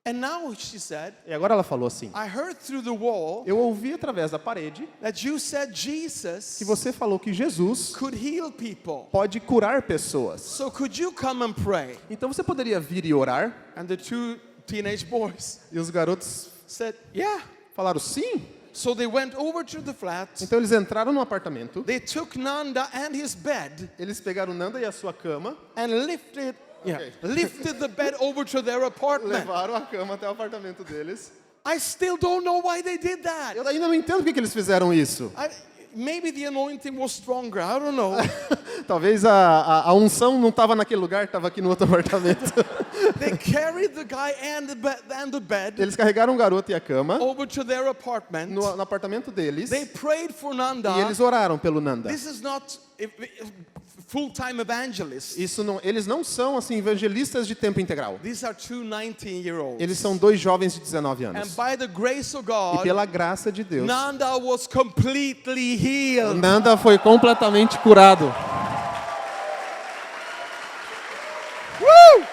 [SPEAKER 1] And now she said,
[SPEAKER 2] E agora ela falou assim,
[SPEAKER 1] I heard through the wall
[SPEAKER 2] eu ouvi através da parede
[SPEAKER 1] that you said Jesus
[SPEAKER 2] que você falou que Jesus
[SPEAKER 1] could heal people.
[SPEAKER 2] pode curar pessoas.
[SPEAKER 1] So could you come and pray?
[SPEAKER 2] Então você poderia vir e orar?
[SPEAKER 1] And the two teenage boys
[SPEAKER 2] E os garotos
[SPEAKER 1] said, yeah.
[SPEAKER 2] falaram sim.
[SPEAKER 1] So they went over to the flat.
[SPEAKER 2] Então eles entraram no apartamento,
[SPEAKER 1] They took Nanda and his bed
[SPEAKER 2] eles pegaram o Nanda e a sua cama,
[SPEAKER 1] and lifted the bed over to their apartment.
[SPEAKER 2] levaram a cama até o apartamento deles.
[SPEAKER 1] I still don't know why they did that.
[SPEAKER 2] Eu ainda não entendo por que eles fizeram isso.
[SPEAKER 1] Maybe the anointing was stronger. I don't know.
[SPEAKER 2] Talvez a unção não estava naquele lugar, estava aqui no outro apartamento.
[SPEAKER 1] They carried the guy and the bed
[SPEAKER 2] Eles carregaram o garoto e a cama
[SPEAKER 1] over to their apartment.
[SPEAKER 2] no apartamento deles
[SPEAKER 1] They prayed for Nanda.
[SPEAKER 2] e eles oraram pelo Nanda.
[SPEAKER 1] This is not full-time evangelists.
[SPEAKER 2] Eles não são assim evangelistas de tempo integral.
[SPEAKER 1] These are two 19-year-olds.
[SPEAKER 2] Eles são dois jovens de 19
[SPEAKER 1] And
[SPEAKER 2] anos.
[SPEAKER 1] by the grace of
[SPEAKER 2] E
[SPEAKER 1] God,
[SPEAKER 2] pela graça de Deus,
[SPEAKER 1] Nanda was completely healed.
[SPEAKER 2] Nanda foi completamente curado.
[SPEAKER 1] Woo!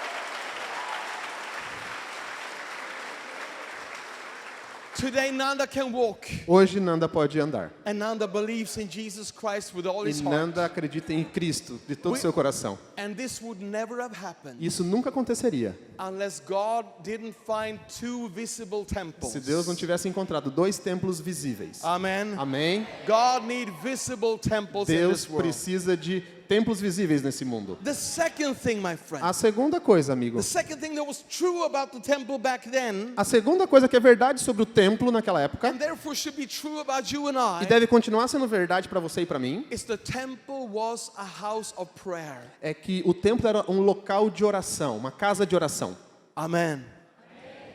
[SPEAKER 1] Today Nanda can walk.
[SPEAKER 2] Hoje Nanda pode andar.
[SPEAKER 1] And Nanda believes in Jesus Christ with all
[SPEAKER 2] E
[SPEAKER 1] his heart.
[SPEAKER 2] Nanda acredita em Cristo de todo o seu coração.
[SPEAKER 1] And this would never have happened
[SPEAKER 2] Isso nunca aconteceria
[SPEAKER 1] unless God didn't find two visible temples.
[SPEAKER 2] se Deus não tivesse encontrado dois templos visíveis.
[SPEAKER 1] Amen.
[SPEAKER 2] Amém?
[SPEAKER 1] God need visible temples in
[SPEAKER 2] Deus
[SPEAKER 1] this world.
[SPEAKER 2] precisa de templos visíveis nesse mundo.
[SPEAKER 1] The second thing, my friend.
[SPEAKER 2] A segunda coisa, amigo.
[SPEAKER 1] The second thing that was true about the temple back then,
[SPEAKER 2] A segunda coisa que é verdade sobre o templo naquela época
[SPEAKER 1] and therefore should be true about you and
[SPEAKER 2] e
[SPEAKER 1] I,
[SPEAKER 2] deve continuar sendo verdade para você e para mim,
[SPEAKER 1] is the temple was a house of prayer.
[SPEAKER 2] é que o templo era um local de oração, uma casa de oração.
[SPEAKER 1] Amen.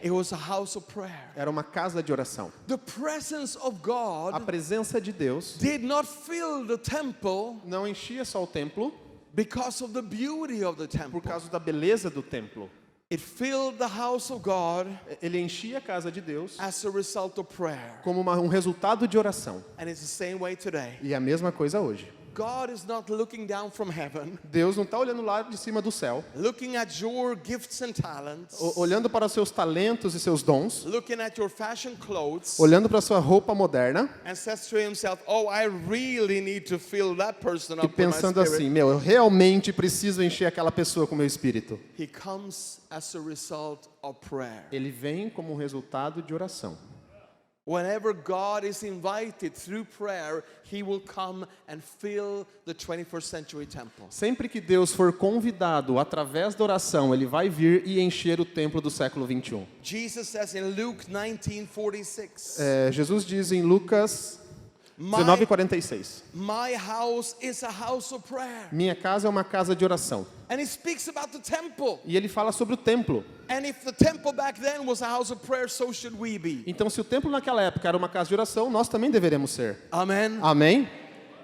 [SPEAKER 1] It was a house of prayer.
[SPEAKER 2] Era uma casa de oração.
[SPEAKER 1] The presence of
[SPEAKER 2] A
[SPEAKER 1] God
[SPEAKER 2] presença de Deus
[SPEAKER 1] did not fill the temple
[SPEAKER 2] não enchia só o templo
[SPEAKER 1] because of the beauty of the temple.
[SPEAKER 2] por causa da beleza do templo.
[SPEAKER 1] It filled the house of God
[SPEAKER 2] Ele enchia a casa de Deus
[SPEAKER 1] as a result of prayer.
[SPEAKER 2] como um resultado de oração.
[SPEAKER 1] And it's the same way today.
[SPEAKER 2] E é a mesma coisa hoje.
[SPEAKER 1] God is not looking down from heaven,
[SPEAKER 2] Deus não está olhando lá de cima do céu,
[SPEAKER 1] looking at your gifts and talents,
[SPEAKER 2] olhando para os seus talentos e seus dons,
[SPEAKER 1] looking at your fashion clothes,
[SPEAKER 2] olhando para a sua roupa moderna
[SPEAKER 1] and says to himself, oh, I really need to fill that person
[SPEAKER 2] e
[SPEAKER 1] up with my
[SPEAKER 2] pensando
[SPEAKER 1] spirit.
[SPEAKER 2] assim, eu realmente preciso encher aquela pessoa com o meu espírito.
[SPEAKER 1] He comes as a result of prayer.
[SPEAKER 2] Ele vem como um resultado de oração.
[SPEAKER 1] Whenever God is invited through prayer, He will come and fill the 21st century temple.
[SPEAKER 2] Sempre que Deus for convidado através da oração, Ele vai vir e encher o templo do século 21.
[SPEAKER 1] Jesus says in Luke 19:46,
[SPEAKER 2] Jesus diz em Lucas 19:46,
[SPEAKER 1] my house is a house of prayer.
[SPEAKER 2] minha casa é uma casa de oração.
[SPEAKER 1] And He speaks about the temple.
[SPEAKER 2] E ele fala sobre o templo.
[SPEAKER 1] And if the temple back then was a house of prayer, so should we be.
[SPEAKER 2] Então, se o templo naquela época era uma casa de oração, nós também deveremos ser.
[SPEAKER 1] Amen.
[SPEAKER 2] Amém?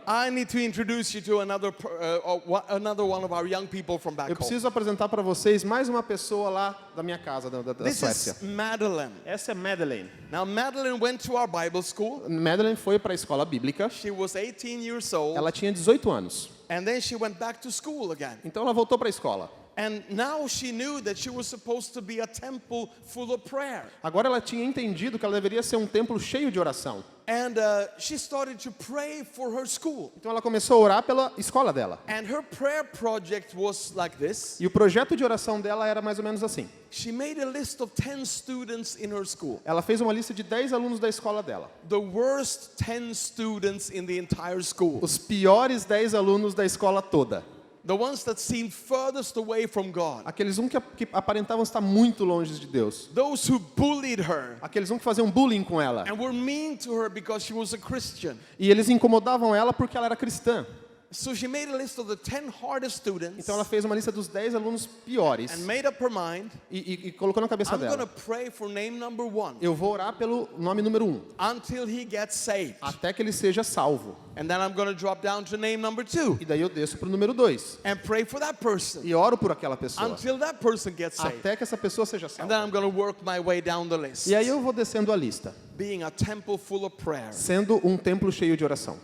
[SPEAKER 1] I need to introduce you to another one of our young people from back
[SPEAKER 2] Eu
[SPEAKER 1] home.
[SPEAKER 2] preciso apresentar para vocês mais uma pessoa lá da minha casa, da
[SPEAKER 1] This
[SPEAKER 2] Suécia.
[SPEAKER 1] is Madeline.
[SPEAKER 2] Essa é Madeleine.
[SPEAKER 1] Now Madeline went to our Bible school.
[SPEAKER 2] Madeleine foi para a escola bíblica.
[SPEAKER 1] She was 18 years old.
[SPEAKER 2] Ela tinha 18 anos.
[SPEAKER 1] And then she went back to school again.
[SPEAKER 2] Então ela voltou para a escola.
[SPEAKER 1] And now she knew that she was supposed to be a temple full of prayer.
[SPEAKER 2] Agora ela tinha entendido que ela deveria ser um templo cheio de oração.
[SPEAKER 1] And she started to pray for her school.
[SPEAKER 2] Então ela começou a orar pela escola dela.
[SPEAKER 1] And her prayer project was like this.
[SPEAKER 2] E o projeto de oração dela era mais ou menos assim.
[SPEAKER 1] She made a list of 10 students in her school.
[SPEAKER 2] Ela fez uma lista de 10 alunos da escola dela.
[SPEAKER 1] The worst 10 students in the entire school.
[SPEAKER 2] Os piores 10 alunos da escola toda.
[SPEAKER 1] The ones that seemed furthest away from God.
[SPEAKER 2] Aqueles que aparentavam estar muito longe de Deus.
[SPEAKER 1] Those who bullied her.
[SPEAKER 2] Aqueles que faziam bullying com ela.
[SPEAKER 1] And were mean to her because she was a Christian.
[SPEAKER 2] E eles incomodavam ela porque ela era cristã.
[SPEAKER 1] So she made a list of the 10 hardest students.
[SPEAKER 2] Então ela fez uma lista dos 10 alunos piores.
[SPEAKER 1] And made up her mind.
[SPEAKER 2] E colocou na cabeça
[SPEAKER 1] I'm going
[SPEAKER 2] dela.
[SPEAKER 1] to pray for name number 1.
[SPEAKER 2] Eu vou orar pelo nome número 1.
[SPEAKER 1] Until he gets saved.
[SPEAKER 2] Até que ele seja salvo.
[SPEAKER 1] And then I'm going to drop down to name number 2.
[SPEAKER 2] E daí eu desço para o número 2.
[SPEAKER 1] And pray for that person.
[SPEAKER 2] E oro por aquela pessoa.
[SPEAKER 1] Until that person gets saved.
[SPEAKER 2] Até que essa pessoa seja
[SPEAKER 1] And
[SPEAKER 2] salva.
[SPEAKER 1] then I'm going to work my way down the list.
[SPEAKER 2] E aí eu vou descendo a lista.
[SPEAKER 1] Being a temple full of prayer.
[SPEAKER 2] Sendo um templo cheio de oração.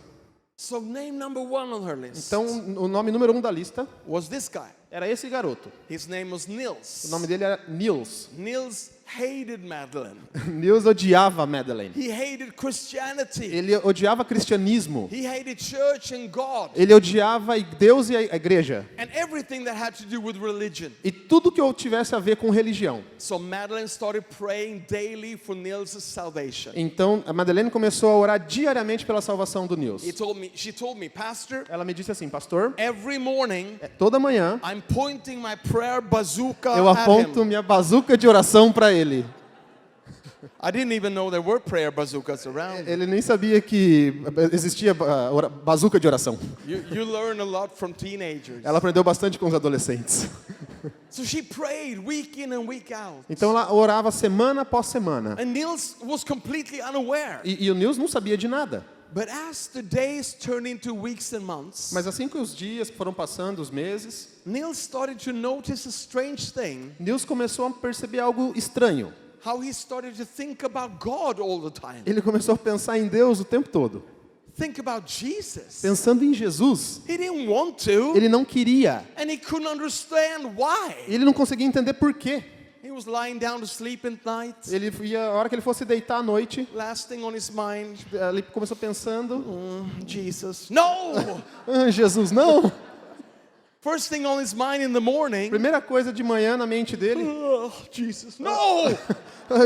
[SPEAKER 1] So name number 1 on her list.
[SPEAKER 2] Então o nome número 1 da lista
[SPEAKER 1] was this guy.
[SPEAKER 2] era esse garoto.
[SPEAKER 1] His name was Nils.
[SPEAKER 2] O nome dele era Nils.
[SPEAKER 1] Nils hated Madeline.
[SPEAKER 2] Nils odiava Madeleine.
[SPEAKER 1] He hated Christianity.
[SPEAKER 2] Ele odiava cristianismo.
[SPEAKER 1] He hated church and God.
[SPEAKER 2] Ele odiava Deus e a igreja.
[SPEAKER 1] And everything that had to do with religion.
[SPEAKER 2] E tudo que eu tivesse a ver com religião.
[SPEAKER 1] So Madeline started praying daily for Nils' salvation.
[SPEAKER 2] Então a Madeleine começou a orar diariamente pela salvação do Nils.
[SPEAKER 1] She told me, Pastor,
[SPEAKER 2] Ela me disse assim, pastor,
[SPEAKER 1] every morning
[SPEAKER 2] toda manhã
[SPEAKER 1] I'm pointing my prayer bazooka
[SPEAKER 2] eu
[SPEAKER 1] at
[SPEAKER 2] aponto
[SPEAKER 1] him.
[SPEAKER 2] minha bazuca de oração para ele.
[SPEAKER 1] I didn't even know there were prayer bazookas around.
[SPEAKER 2] Ele nem sabia que existia bazuca de oração.
[SPEAKER 1] You learn a lot from teenagers.
[SPEAKER 2] Ela aprendeu bastante com os adolescentes.
[SPEAKER 1] So she prayed week in and week out.
[SPEAKER 2] Então ela orava semana após semana.
[SPEAKER 1] And Nils was completely unaware.
[SPEAKER 2] E o Nils não sabia de nada.
[SPEAKER 1] But as the days turned into weeks and months,
[SPEAKER 2] Mas assim que os dias foram passando, os meses,
[SPEAKER 1] Nils started to notice a strange thing.
[SPEAKER 2] Nils começou a perceber algo estranho.
[SPEAKER 1] How he started to think about God all the time.
[SPEAKER 2] Ele começou a pensar em Deus o tempo todo.
[SPEAKER 1] Think about Jesus.
[SPEAKER 2] Pensando em Jesus.
[SPEAKER 1] He didn't want to.
[SPEAKER 2] Ele não queria.
[SPEAKER 1] And he couldn't understand why.
[SPEAKER 2] Ele não conseguia entender por quê.
[SPEAKER 1] He was lying down to sleep at night.
[SPEAKER 2] Ele ia, a hora que ele fosse deitar à noite,
[SPEAKER 1] Last thing on his mind,
[SPEAKER 2] ele começou pensando,
[SPEAKER 1] Jesus. No!
[SPEAKER 2] Jesus, não!
[SPEAKER 1] First thing on his mind in the morning,
[SPEAKER 2] Primeira coisa de manhã na mente dele,
[SPEAKER 1] Jesus. No!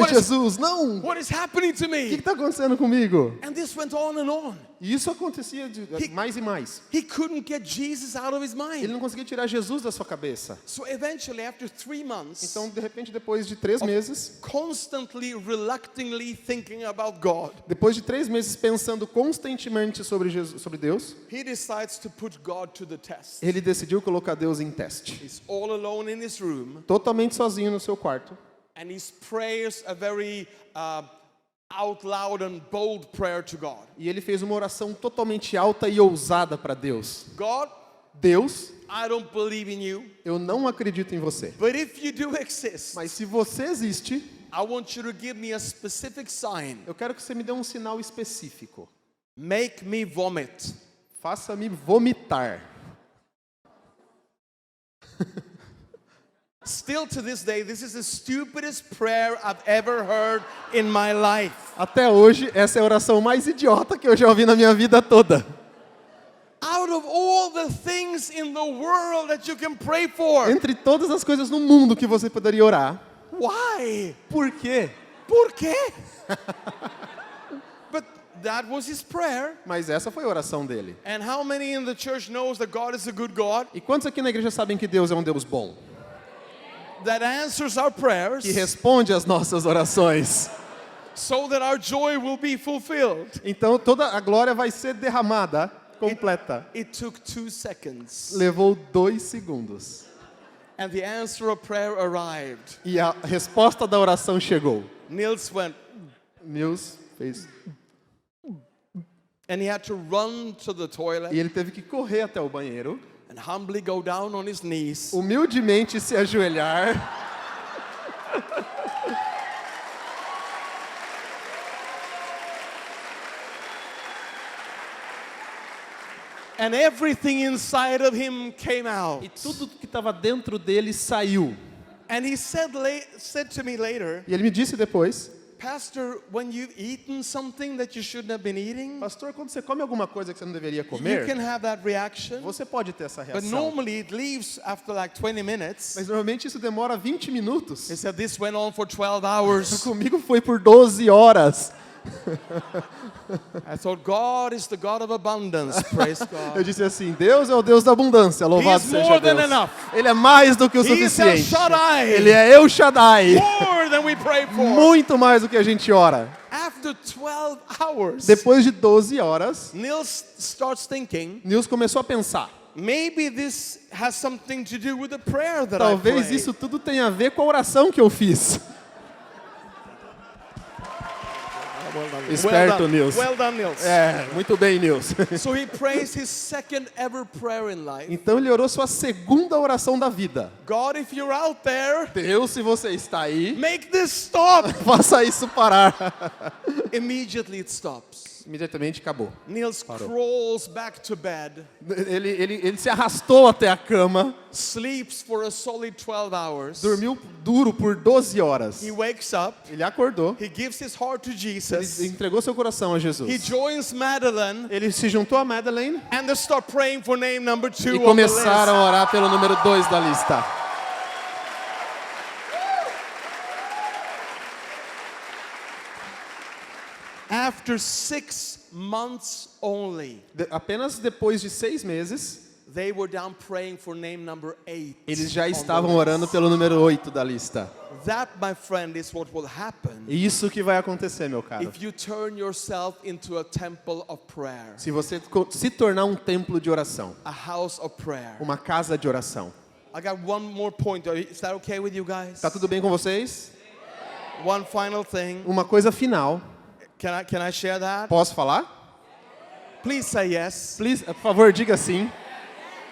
[SPEAKER 2] Jesus, não!
[SPEAKER 1] What is happening to
[SPEAKER 2] O que
[SPEAKER 1] me?
[SPEAKER 2] está acontecendo comigo?
[SPEAKER 1] And this went on and on.
[SPEAKER 2] E isso acontecia mais e mais.
[SPEAKER 1] He couldn't get Jesus out of his
[SPEAKER 2] Ele
[SPEAKER 1] mind.
[SPEAKER 2] não conseguia tirar Jesus da sua cabeça.
[SPEAKER 1] So eventually, after 3 months,
[SPEAKER 2] Então, de repente, depois de 3 meses,
[SPEAKER 1] constantly, reluctantly thinking about God,
[SPEAKER 2] depois de 3 meses pensando constantemente sobre Jesus, sobre Deus,
[SPEAKER 1] he decides to put God to the test.
[SPEAKER 2] ele decidiu colocar Deus em teste.
[SPEAKER 1] He's all alone in his room,
[SPEAKER 2] Totalmente sozinho no seu quarto.
[SPEAKER 1] and his prayers a very out loud and bold prayer to God.
[SPEAKER 2] E ele fez uma oração totalmente alta e ousada para Deus.
[SPEAKER 1] God,
[SPEAKER 2] Deus,
[SPEAKER 1] I don't believe in you,
[SPEAKER 2] eu não acredito em você.
[SPEAKER 1] but if you do exist,
[SPEAKER 2] Mas se você existe,
[SPEAKER 1] I want you to give me a specific sign.
[SPEAKER 2] eu quero que você me dê um sinal específico.
[SPEAKER 1] Make me vomit.
[SPEAKER 2] Faça-me vomitar.
[SPEAKER 1] Still to this day, this is the stupidest prayer I've ever heard in my life.
[SPEAKER 2] Até hoje, essa é a oração mais idiota que eu já ouvi na minha vida toda.
[SPEAKER 1] Out of all the things in the world that you can pray for,
[SPEAKER 2] Entre todas as coisas no mundo que você poderia orar.
[SPEAKER 1] why?
[SPEAKER 2] Por quê?
[SPEAKER 1] Por quê? But that was his prayer.
[SPEAKER 2] Mas essa foi a oração dele.
[SPEAKER 1] And how many in the church knows that God is a good God
[SPEAKER 2] E quantos aqui na igreja sabem que Deus é um Deus bom?
[SPEAKER 1] that answers our prayers
[SPEAKER 2] Que responde às nossas orações.
[SPEAKER 1] so that our joy will be fulfilled?
[SPEAKER 2] Então toda a glória vai ser derramada completa.
[SPEAKER 1] It took 2 seconds,
[SPEAKER 2] Levou 2 segundos.
[SPEAKER 1] and the answer of prayer arrived.
[SPEAKER 2] E a resposta da oração chegou.
[SPEAKER 1] Nils went,
[SPEAKER 2] Nils fez.
[SPEAKER 1] and he had to run to the toilet
[SPEAKER 2] E ele teve que correr até o banheiro,
[SPEAKER 1] and humbly go down on his knees
[SPEAKER 2] humildemente se ajoelhar.
[SPEAKER 1] and everything inside of him came out.
[SPEAKER 2] E tudo que estava dentro dele saiu.
[SPEAKER 1] And he said to me later,
[SPEAKER 2] E ele me disse depois,
[SPEAKER 1] Pastor, when you've eaten something that you shouldn't have been eating,
[SPEAKER 2] Pastor, quando você come alguma coisa que você não deveria
[SPEAKER 1] you
[SPEAKER 2] comer,
[SPEAKER 1] can have that reaction.
[SPEAKER 2] você pode ter essa
[SPEAKER 1] But
[SPEAKER 2] reação.
[SPEAKER 1] normally it leaves after like 20 minutes.
[SPEAKER 2] Mas normalmente isso demora 20 minutos.
[SPEAKER 1] He said this went on for 12 hours.
[SPEAKER 2] Comigo foi por 12 horas.
[SPEAKER 1] I thought God is the God of abundance. Praise
[SPEAKER 2] Eu
[SPEAKER 1] God.
[SPEAKER 2] disse assim, Deus é o Deus da abundância, louvado
[SPEAKER 1] He is
[SPEAKER 2] seja
[SPEAKER 1] more than
[SPEAKER 2] Deus.
[SPEAKER 1] enough.
[SPEAKER 2] Ele é mais do que o
[SPEAKER 1] He is El
[SPEAKER 2] suficiente.
[SPEAKER 1] Shaddai.
[SPEAKER 2] Ele é El Shaddai.
[SPEAKER 1] More than we pray for.
[SPEAKER 2] Muito mais do que a gente ora.
[SPEAKER 1] After 12 hours,
[SPEAKER 2] Depois de 12 horas,
[SPEAKER 1] Niels starts thinking,
[SPEAKER 2] Nils começou a pensar,
[SPEAKER 1] maybe this has something to do with the prayer that I
[SPEAKER 2] talvez
[SPEAKER 1] prayed.
[SPEAKER 2] isso tudo tenha a ver com a oração que eu fiz. Esperto, Nils.
[SPEAKER 1] Well done, Niels.
[SPEAKER 2] É, muito bem, Nils.
[SPEAKER 1] So he prays his second ever prayer in life.
[SPEAKER 2] Então ele orou sua segunda oração da vida.
[SPEAKER 1] God, if you're out there,
[SPEAKER 2] Deus, se você está aí,
[SPEAKER 1] make this stop.
[SPEAKER 2] faça isso parar.
[SPEAKER 1] Immediately it stops.
[SPEAKER 2] Imediatamente acabou.
[SPEAKER 1] Niels crawls back to bed,
[SPEAKER 2] Ele se arrastou até a cama,
[SPEAKER 1] sleeps for a solid 12 hours.
[SPEAKER 2] dormiu duro por 12 horas.
[SPEAKER 1] He wakes up,
[SPEAKER 2] Ele acordou,
[SPEAKER 1] he gives his heart to
[SPEAKER 2] ele
[SPEAKER 1] Jesus.
[SPEAKER 2] entregou seu coração a
[SPEAKER 1] He
[SPEAKER 2] Jesus.
[SPEAKER 1] joins Madeline
[SPEAKER 2] Ele se juntou a Madeleine
[SPEAKER 1] and they start praying for name number 2
[SPEAKER 2] e
[SPEAKER 1] on the list.
[SPEAKER 2] começaram a orar pelo número 2 da lista.
[SPEAKER 1] After 6 months only,
[SPEAKER 2] Apenas depois de 6 meses,
[SPEAKER 1] they were down praying for name number 8.
[SPEAKER 2] eles já
[SPEAKER 1] on the
[SPEAKER 2] estavam
[SPEAKER 1] list.
[SPEAKER 2] orando pelo número 8 da lista.
[SPEAKER 1] That, my friend, is what will happen
[SPEAKER 2] E isso que vai acontecer, meu caro.
[SPEAKER 1] if you turn yourself into a temple of prayer,
[SPEAKER 2] Se você se tornar um templo de oração,
[SPEAKER 1] a house of prayer.
[SPEAKER 2] uma casa de oração.
[SPEAKER 1] I got one more point. Is that okay with you guys?
[SPEAKER 2] Tá tudo bem com vocês?
[SPEAKER 1] One final thing.
[SPEAKER 2] Uma coisa final.
[SPEAKER 1] Can I share that?
[SPEAKER 2] Posso falar?
[SPEAKER 1] Please say yes.
[SPEAKER 2] Please, por favor, diga sim.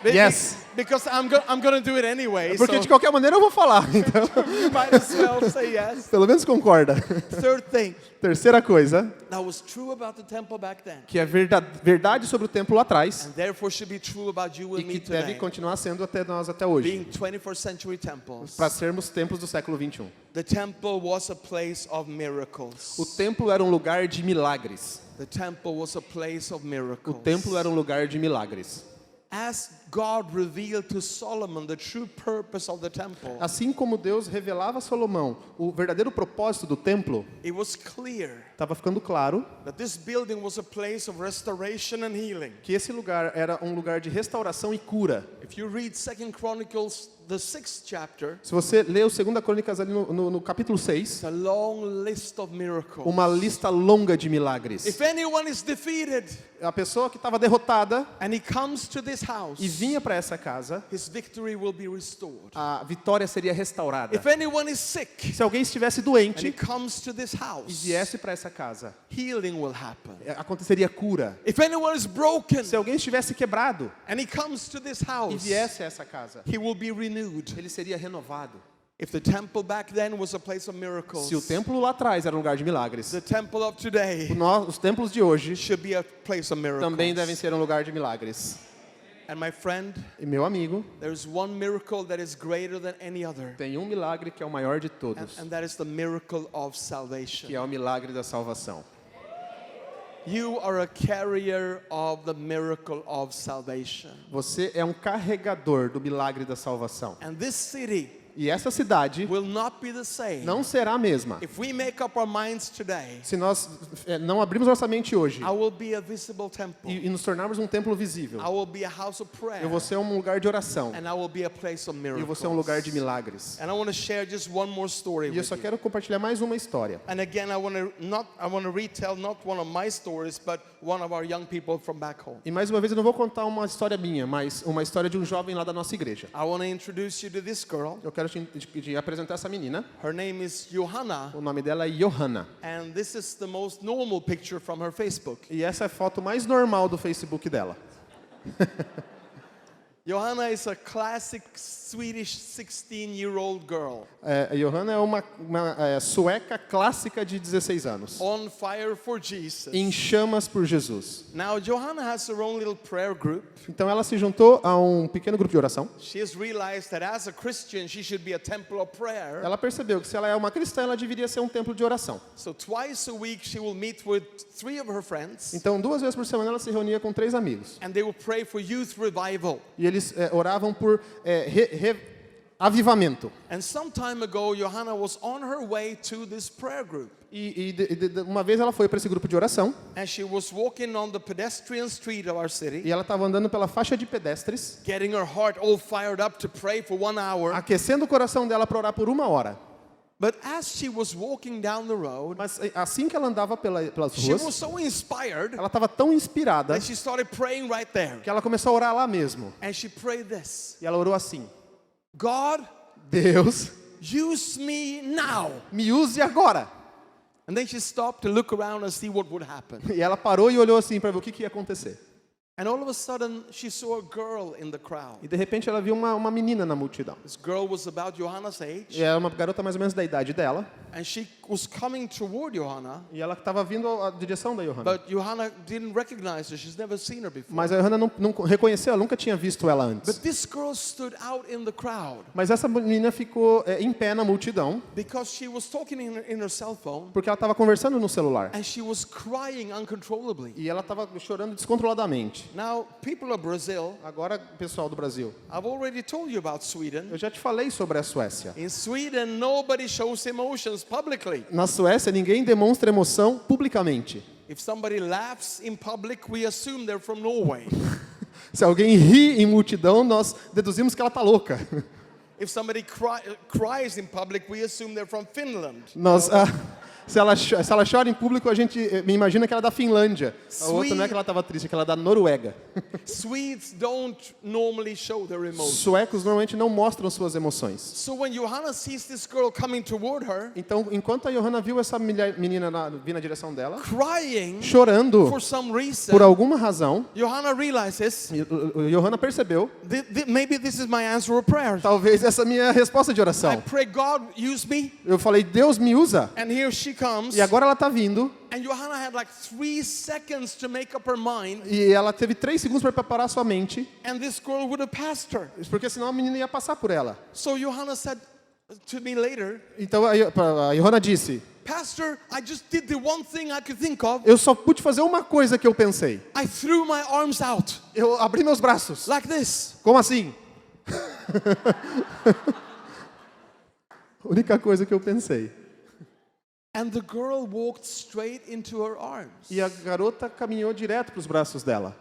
[SPEAKER 2] Yes.
[SPEAKER 1] Because I'm going to do it anyway.
[SPEAKER 2] Porque
[SPEAKER 1] So
[SPEAKER 2] de qualquer maneira eu vou falar. Então,
[SPEAKER 1] you might as well say yes.
[SPEAKER 2] pelo menos concorda.
[SPEAKER 1] Third thing
[SPEAKER 2] Terceira coisa,
[SPEAKER 1] that was true about the temple back then,
[SPEAKER 2] que é verdade sobre o templo lá atrás
[SPEAKER 1] and therefore should be true about you
[SPEAKER 2] e
[SPEAKER 1] and me
[SPEAKER 2] que deve
[SPEAKER 1] today,
[SPEAKER 2] continuar sendo até nós até hoje,
[SPEAKER 1] being 21st century temples.
[SPEAKER 2] para sermos templos do século 21.
[SPEAKER 1] The temple was a place of miracles.
[SPEAKER 2] O templo era um lugar de milagres.
[SPEAKER 1] The temple was a place of
[SPEAKER 2] O
[SPEAKER 1] miracles.
[SPEAKER 2] templo era um lugar de milagres.
[SPEAKER 1] As God revealed to Solomon the true purpose of the temple,
[SPEAKER 2] Assim como Deus revelava a Salomão o verdadeiro propósito do templo,
[SPEAKER 1] it was clear
[SPEAKER 2] estava ficando claro
[SPEAKER 1] that this building was a place of restoration and healing.
[SPEAKER 2] que esse lugar era um lugar de restauração e cura.
[SPEAKER 1] If you read 2 Chronicles, the 6th chapter,
[SPEAKER 2] Se você lê o 2 Crônicas ali no capítulo 6,
[SPEAKER 1] it's a long list of miracles.
[SPEAKER 2] uma lista longa de milagres.
[SPEAKER 1] If anyone is defeated
[SPEAKER 2] A pessoa que estava derrotada
[SPEAKER 1] and he comes to this house,
[SPEAKER 2] e vinha para essa casa,
[SPEAKER 1] his victory will be restored.
[SPEAKER 2] a vitória seria restaurada.
[SPEAKER 1] If anyone is sick
[SPEAKER 2] Se alguém estivesse
[SPEAKER 1] and he
[SPEAKER 2] doente
[SPEAKER 1] comes to this
[SPEAKER 2] e
[SPEAKER 1] house,
[SPEAKER 2] viesse para essa casa,
[SPEAKER 1] healing will happen.
[SPEAKER 2] aconteceria cura.
[SPEAKER 1] If anyone is broken
[SPEAKER 2] Se alguém estivesse quebrado
[SPEAKER 1] and he comes to this
[SPEAKER 2] e
[SPEAKER 1] house,
[SPEAKER 2] viesse a essa casa,
[SPEAKER 1] he will be renewed.
[SPEAKER 2] ele seria renovado.
[SPEAKER 1] If the temple back then was a place of miracles,
[SPEAKER 2] Se o templo lá atrás era um lugar de milagres,
[SPEAKER 1] the temple of today
[SPEAKER 2] os templos de hoje
[SPEAKER 1] should be a place of miracles.
[SPEAKER 2] também devem ser um lugar de milagres.
[SPEAKER 1] And my friend,
[SPEAKER 2] E meu amigo,
[SPEAKER 1] there's one miracle that is greater than any other,
[SPEAKER 2] tem um milagre que é o maior de todos,
[SPEAKER 1] and that is the miracle of salvation.
[SPEAKER 2] que é o milagre da salvação.
[SPEAKER 1] You are a carrier of the miracle of salvation.
[SPEAKER 2] Você é um carregador do milagre da salvação.
[SPEAKER 1] And this city
[SPEAKER 2] E essa cidade
[SPEAKER 1] will not be the same
[SPEAKER 2] não será a mesma.
[SPEAKER 1] if we make up our minds today.
[SPEAKER 2] Se nós não abrirmos nossa mente hoje
[SPEAKER 1] I will be a visible temple.
[SPEAKER 2] e nos tornarmos um templo visível,
[SPEAKER 1] I will be a house of prayer.
[SPEAKER 2] eu vou ser um lugar de oração
[SPEAKER 1] And I will be a place of
[SPEAKER 2] e eu
[SPEAKER 1] miracles.
[SPEAKER 2] vou ser um lugar de milagres.
[SPEAKER 1] And I want to share just one more story
[SPEAKER 2] E eu
[SPEAKER 1] with
[SPEAKER 2] só
[SPEAKER 1] you.
[SPEAKER 2] quero compartilhar mais uma história.
[SPEAKER 1] And again, I want to retell not one of my stories, but one of our young people from back home.
[SPEAKER 2] E mais uma vez eu não vou contar uma história minha, mas uma história de um jovem lá da nossa igreja.
[SPEAKER 1] I want to introduce you to this girl.
[SPEAKER 2] Eu quero te apresentar essa menina.
[SPEAKER 1] Her name is Johanna,
[SPEAKER 2] O nome dela é Johanna.
[SPEAKER 1] and this is the most normal picture from her Facebook.
[SPEAKER 2] E essa é a foto mais normal do Facebook dela.
[SPEAKER 1] Johanna is a classic Swedish 16-year-old girl.
[SPEAKER 2] A Johanna é uma sueca clássica de 16 anos.
[SPEAKER 1] On fire for Jesus.
[SPEAKER 2] Em chamas por Jesus.
[SPEAKER 1] Now, Johanna has her own little prayer group.
[SPEAKER 2] Então ela se juntou a um pequeno grupo de oração.
[SPEAKER 1] She has realized that as a Christian, she should be a temple of prayer.
[SPEAKER 2] Ela percebeu que se ela é uma cristã, ela deveria ser um templo de oração.
[SPEAKER 1] So twice a week, she will meet with 3 of her friends.
[SPEAKER 2] Então 2 vezes por semana ela se reunia com 3 amigos.
[SPEAKER 1] And they will pray for youth revival.
[SPEAKER 2] E eles oravam por avivamento.
[SPEAKER 1] And some time ago, Johanna was on her way to this prayer group.
[SPEAKER 2] Uma vez ela foi para esse grupo de oração.
[SPEAKER 1] And she was walking on the pedestrian street of our city.
[SPEAKER 2] E ela estava andando pela faixa de pedestres.
[SPEAKER 1] Getting her heart all fired up to pray for 1 hour.
[SPEAKER 2] Aquecendo o coração dela para orar por 1 hora.
[SPEAKER 1] But as she was walking down the road,
[SPEAKER 2] Mas assim que ela andava pelas
[SPEAKER 1] she was
[SPEAKER 2] ruas,
[SPEAKER 1] so inspired
[SPEAKER 2] ela estava tão inspirada
[SPEAKER 1] that she started praying right there.
[SPEAKER 2] que ela começou a orar lá mesmo.
[SPEAKER 1] And she prayed this:
[SPEAKER 2] E ela orou assim:
[SPEAKER 1] God,
[SPEAKER 2] Deus,
[SPEAKER 1] use me now.
[SPEAKER 2] me use agora.
[SPEAKER 1] And then she stopped to look around and see what would happen.
[SPEAKER 2] E ela parou e olhou assim para ver o que ia acontecer.
[SPEAKER 1] And all of a sudden, she saw a girl in the crowd.
[SPEAKER 2] E de repente ela viu uma menina na multidão.
[SPEAKER 1] This girl was about Johanna's age.
[SPEAKER 2] E era uma garota mais ou menos da idade dela.
[SPEAKER 1] And she was coming toward Johanna.
[SPEAKER 2] E ela estava vindo à direção da Johanna.
[SPEAKER 1] But Johanna didn't recognize her. She's never seen her before.
[SPEAKER 2] Mas a Johanna não reconheceu, ela nunca tinha visto ela antes.
[SPEAKER 1] But this girl stood out in the crowd
[SPEAKER 2] Mas essa menina ficou em pé na multidão,
[SPEAKER 1] because she was talking in her cell phone.
[SPEAKER 2] porque ela estava conversando no celular.
[SPEAKER 1] And she was crying uncontrollably.
[SPEAKER 2] E ela estava chorando descontroladamente.
[SPEAKER 1] Now, people of Brazil,
[SPEAKER 2] Agora, pessoal do Brasil,
[SPEAKER 1] I've already told you about Sweden.
[SPEAKER 2] eu já te falei sobre a Suécia.
[SPEAKER 1] In Sweden, nobody shows emotions publicly.
[SPEAKER 2] Na Suécia, ninguém demonstra emoção publicamente.
[SPEAKER 1] If somebody laughs in public, we assume they're from Norway.
[SPEAKER 2] Se alguém ri em multidão, nós deduzimos que ela está louca.
[SPEAKER 1] If somebody cries in public, we assume they're from Finland.
[SPEAKER 2] Se ela chora em público, a gente imagina que ela é da Finlândia. A outra não é que ela estava triste, é que ela é da Noruega.
[SPEAKER 1] Swedes don't normally show their emotions.
[SPEAKER 2] Suecos normalmente não mostram suas emoções.
[SPEAKER 1] So when Johanna sees this girl coming toward her,
[SPEAKER 2] Então, enquanto a Johanna viu essa menina vir na direção dela,
[SPEAKER 1] crying
[SPEAKER 2] chorando
[SPEAKER 1] for some reason,
[SPEAKER 2] por alguma razão,
[SPEAKER 1] Johanna realizes,
[SPEAKER 2] Johanna percebeu,
[SPEAKER 1] maybe this is my answer of prayer.
[SPEAKER 2] talvez essa é a minha resposta de
[SPEAKER 1] I
[SPEAKER 2] oração.
[SPEAKER 1] pray, God, use me.
[SPEAKER 2] Eu falei, Deus me usa.
[SPEAKER 1] And here she comes.
[SPEAKER 2] E agora ela está vindo.
[SPEAKER 1] And Johanna had like 3 seconds to make up her mind.
[SPEAKER 2] E ela teve 3 segundos para preparar sua mente,
[SPEAKER 1] And this girl would have passed her.
[SPEAKER 2] porque senão a menina ia passar por ela.
[SPEAKER 1] So Johanna said to me later,
[SPEAKER 2] Então a Johanna disse,
[SPEAKER 1] Pastor, I just did the one thing I could think of.
[SPEAKER 2] eu só pude fazer uma coisa que eu pensei.
[SPEAKER 1] I threw my arms out
[SPEAKER 2] Eu abri meus braços.
[SPEAKER 1] like this.
[SPEAKER 2] Como assim? A única coisa que eu pensei.
[SPEAKER 1] And the girl walked straight into her arms.
[SPEAKER 2] E a garota caminhou direto para os braços dela.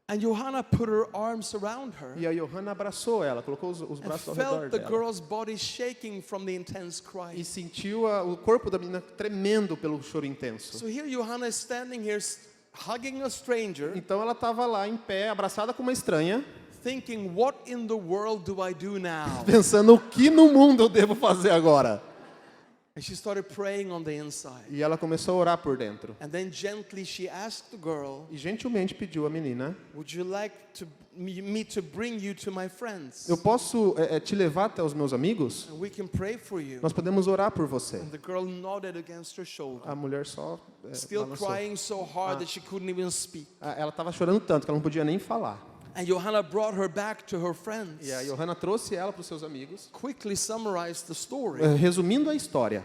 [SPEAKER 1] And Johanna put her arms around her
[SPEAKER 2] E a Johanna abraçou ela, colocou os
[SPEAKER 1] and
[SPEAKER 2] braços ao redor
[SPEAKER 1] felt the
[SPEAKER 2] dela.
[SPEAKER 1] girl's body shaking from the intense
[SPEAKER 2] E
[SPEAKER 1] crying.
[SPEAKER 2] sentiu o corpo da menina tremendo pelo choro intenso.
[SPEAKER 1] So here Johanna is standing here hugging a stranger,
[SPEAKER 2] Então ela estava lá em pé, abraçada com uma estranha,
[SPEAKER 1] thinking, what in the world do I do now?
[SPEAKER 2] pensando o que no mundo eu devo fazer agora.
[SPEAKER 1] And she started praying on the inside.
[SPEAKER 2] E ela começou a orar por dentro.
[SPEAKER 1] And then gently she asked the girl,
[SPEAKER 2] E gentilmente pediu à menina,
[SPEAKER 1] would you like me to bring you to my friends?
[SPEAKER 2] eu posso te levar até os meus amigos?
[SPEAKER 1] And we can pray for you.
[SPEAKER 2] Nós podemos orar por você.
[SPEAKER 1] And the girl nodded against her shoulder,
[SPEAKER 2] A mulher só
[SPEAKER 1] still
[SPEAKER 2] balançou.
[SPEAKER 1] crying so hard that she couldn't even speak.
[SPEAKER 2] Ela estava chorando tanto que ela não podia nem falar.
[SPEAKER 1] And Johanna brought her back to her friends.
[SPEAKER 2] E a Johanna trouxe ela para os seus amigos,
[SPEAKER 1] Quickly summarized the story.
[SPEAKER 2] resumindo a história.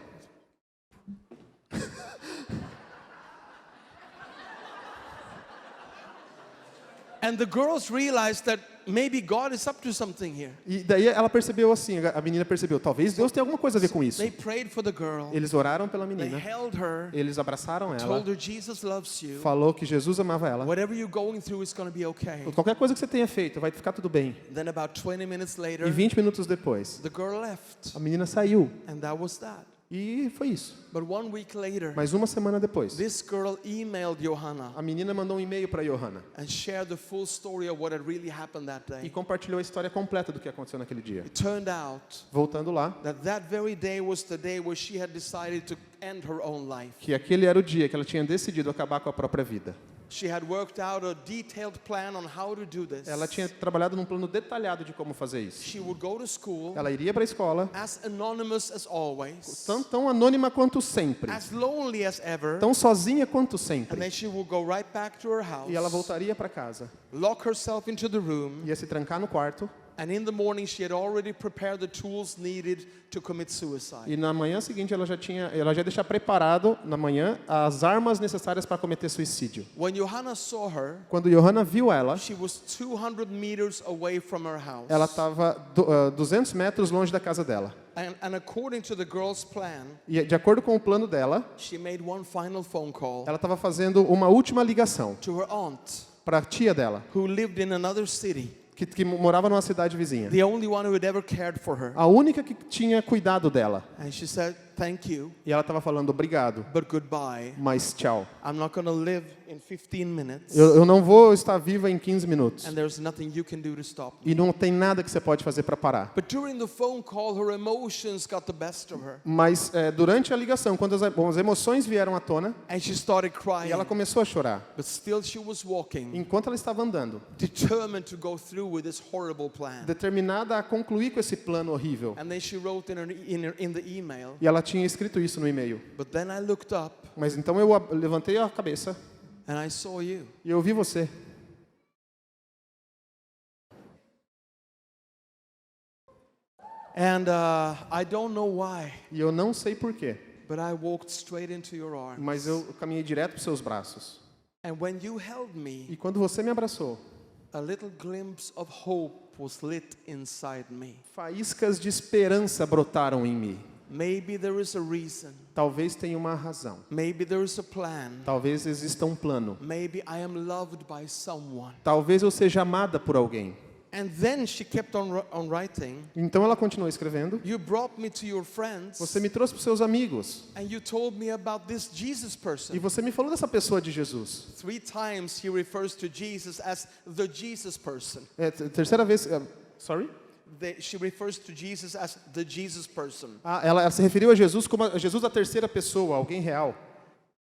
[SPEAKER 1] And the girls realized that maybe God is up to something here.
[SPEAKER 2] E daí ela percebeu assim, a menina percebeu, talvez Deus tenha alguma coisa a ver com isso.
[SPEAKER 1] They prayed for the girl.
[SPEAKER 2] Eles oraram pela
[SPEAKER 1] They
[SPEAKER 2] menina,
[SPEAKER 1] held her,
[SPEAKER 2] eles abraçaram ela,
[SPEAKER 1] told her Jesus loves you.
[SPEAKER 2] falou que Jesus amava ela.
[SPEAKER 1] Whatever you're going through is going to be okay.
[SPEAKER 2] Qualquer coisa que você tenha feito, vai ficar tudo bem.
[SPEAKER 1] Then about 20 minutes
[SPEAKER 2] E
[SPEAKER 1] later,
[SPEAKER 2] 20 minutos depois,
[SPEAKER 1] the girl left.
[SPEAKER 2] a menina saiu.
[SPEAKER 1] And that was that.
[SPEAKER 2] E foi isso.
[SPEAKER 1] But 1 week later,
[SPEAKER 2] Mas uma semana depois,
[SPEAKER 1] this girl emailed Johanna
[SPEAKER 2] a menina mandou um e-mail para Johanna
[SPEAKER 1] and shared the full story of what had really happened that
[SPEAKER 2] e
[SPEAKER 1] day.
[SPEAKER 2] compartilhou a história completa do que aconteceu naquele dia.
[SPEAKER 1] It turned out
[SPEAKER 2] Voltando lá,
[SPEAKER 1] that very day was the day where she had decided to end her own life.
[SPEAKER 2] que aquele era o dia que ela tinha decidido acabar com a própria vida.
[SPEAKER 1] She had worked out a detailed plan on how to do this.
[SPEAKER 2] Ela tinha trabalhado num plano detalhado de como fazer isso.
[SPEAKER 1] She would go to school
[SPEAKER 2] Ela iria para a escola,
[SPEAKER 1] as anonymous as always,
[SPEAKER 2] tão anônima quanto sempre,
[SPEAKER 1] as lonely as ever,
[SPEAKER 2] tão sozinha quanto
[SPEAKER 1] and
[SPEAKER 2] sempre.
[SPEAKER 1] then she would go right back to her house,
[SPEAKER 2] E ela voltaria para casa,
[SPEAKER 1] lock herself into the room,
[SPEAKER 2] ia se trancar no quarto,
[SPEAKER 1] and in the morning she had already prepared the tools needed to commit suicide.
[SPEAKER 2] e na manhã seguinte ela já ia deixar preparado na manhã as armas necessárias para cometer suicídio.
[SPEAKER 1] When Johanna saw her,
[SPEAKER 2] Quando Johanna viu ela,
[SPEAKER 1] she was 200 meters away from her house.
[SPEAKER 2] ela estava 200 metros longe da casa dela.
[SPEAKER 1] And according to the girl's plan,
[SPEAKER 2] E de acordo com o plano dela,
[SPEAKER 1] she made one final phone call
[SPEAKER 2] ela estava fazendo uma última ligação
[SPEAKER 1] to her aunt,
[SPEAKER 2] para a tia dela,
[SPEAKER 1] who lived in another city,
[SPEAKER 2] que morava numa cidade vizinha.
[SPEAKER 1] the only one who had ever cared for her.
[SPEAKER 2] A única que tinha cuidado dela.
[SPEAKER 1] And she said, "Thank you,
[SPEAKER 2] E ela estava falando obrigado,
[SPEAKER 1] but goodbye.
[SPEAKER 2] mas tchau.
[SPEAKER 1] I'm not going to live in 15 minutes,
[SPEAKER 2] Eu não vou estar viva em 15 minutos.
[SPEAKER 1] and there's nothing you can do to stop me."
[SPEAKER 2] E não tem nada que você pode fazer para parar.
[SPEAKER 1] But during the phone call, her emotions got the best of her,
[SPEAKER 2] Mas durante a ligação, quando as emoções vieram à tona,
[SPEAKER 1] and she started
[SPEAKER 2] e
[SPEAKER 1] crying.
[SPEAKER 2] ela começou a chorar.
[SPEAKER 1] But still she was walking,
[SPEAKER 2] Enquanto ela estava andando,
[SPEAKER 1] determined to go through with this horrible plan.
[SPEAKER 2] determinada a concluir com esse plano horrível.
[SPEAKER 1] And then she wrote in the email,
[SPEAKER 2] E ela tinha escrito isso no e-mail.
[SPEAKER 1] "But then I looked up
[SPEAKER 2] Mas então eu levantei a cabeça
[SPEAKER 1] and I saw you."
[SPEAKER 2] e eu vi você.
[SPEAKER 1] And I don't know why,
[SPEAKER 2] E eu não sei porquê,
[SPEAKER 1] but I walked straight into your arms.
[SPEAKER 2] mas eu caminhei direto para os seus braços.
[SPEAKER 1] And when you held me,
[SPEAKER 2] E quando você me abraçou,
[SPEAKER 1] a little glimpse of hope was lit inside me.
[SPEAKER 2] faíscas de esperança brotaram em mim.
[SPEAKER 1] Maybe there is a reason.
[SPEAKER 2] Talvez tenha uma razão.
[SPEAKER 1] Maybe there is a plan.
[SPEAKER 2] Talvez exista um plano.
[SPEAKER 1] Maybe I am loved by someone.
[SPEAKER 2] Talvez eu seja amada por alguém.
[SPEAKER 1] And then she kept on writing.
[SPEAKER 2] Então ela continuou escrevendo.
[SPEAKER 1] You brought me to your friends,
[SPEAKER 2] Você me trouxe para os seus amigos.
[SPEAKER 1] and you told me about this Jesus
[SPEAKER 2] E
[SPEAKER 1] person.
[SPEAKER 2] você me falou dessa pessoa de Jesus.
[SPEAKER 1] 3 times he refers to Jesus as the Jesus person.
[SPEAKER 2] Terceira vez. Sorry?
[SPEAKER 1] She refers to Jesus as the Jesus person.
[SPEAKER 2] Ela se referiu a Jesus como a Jesus a terceira pessoa, alguém real.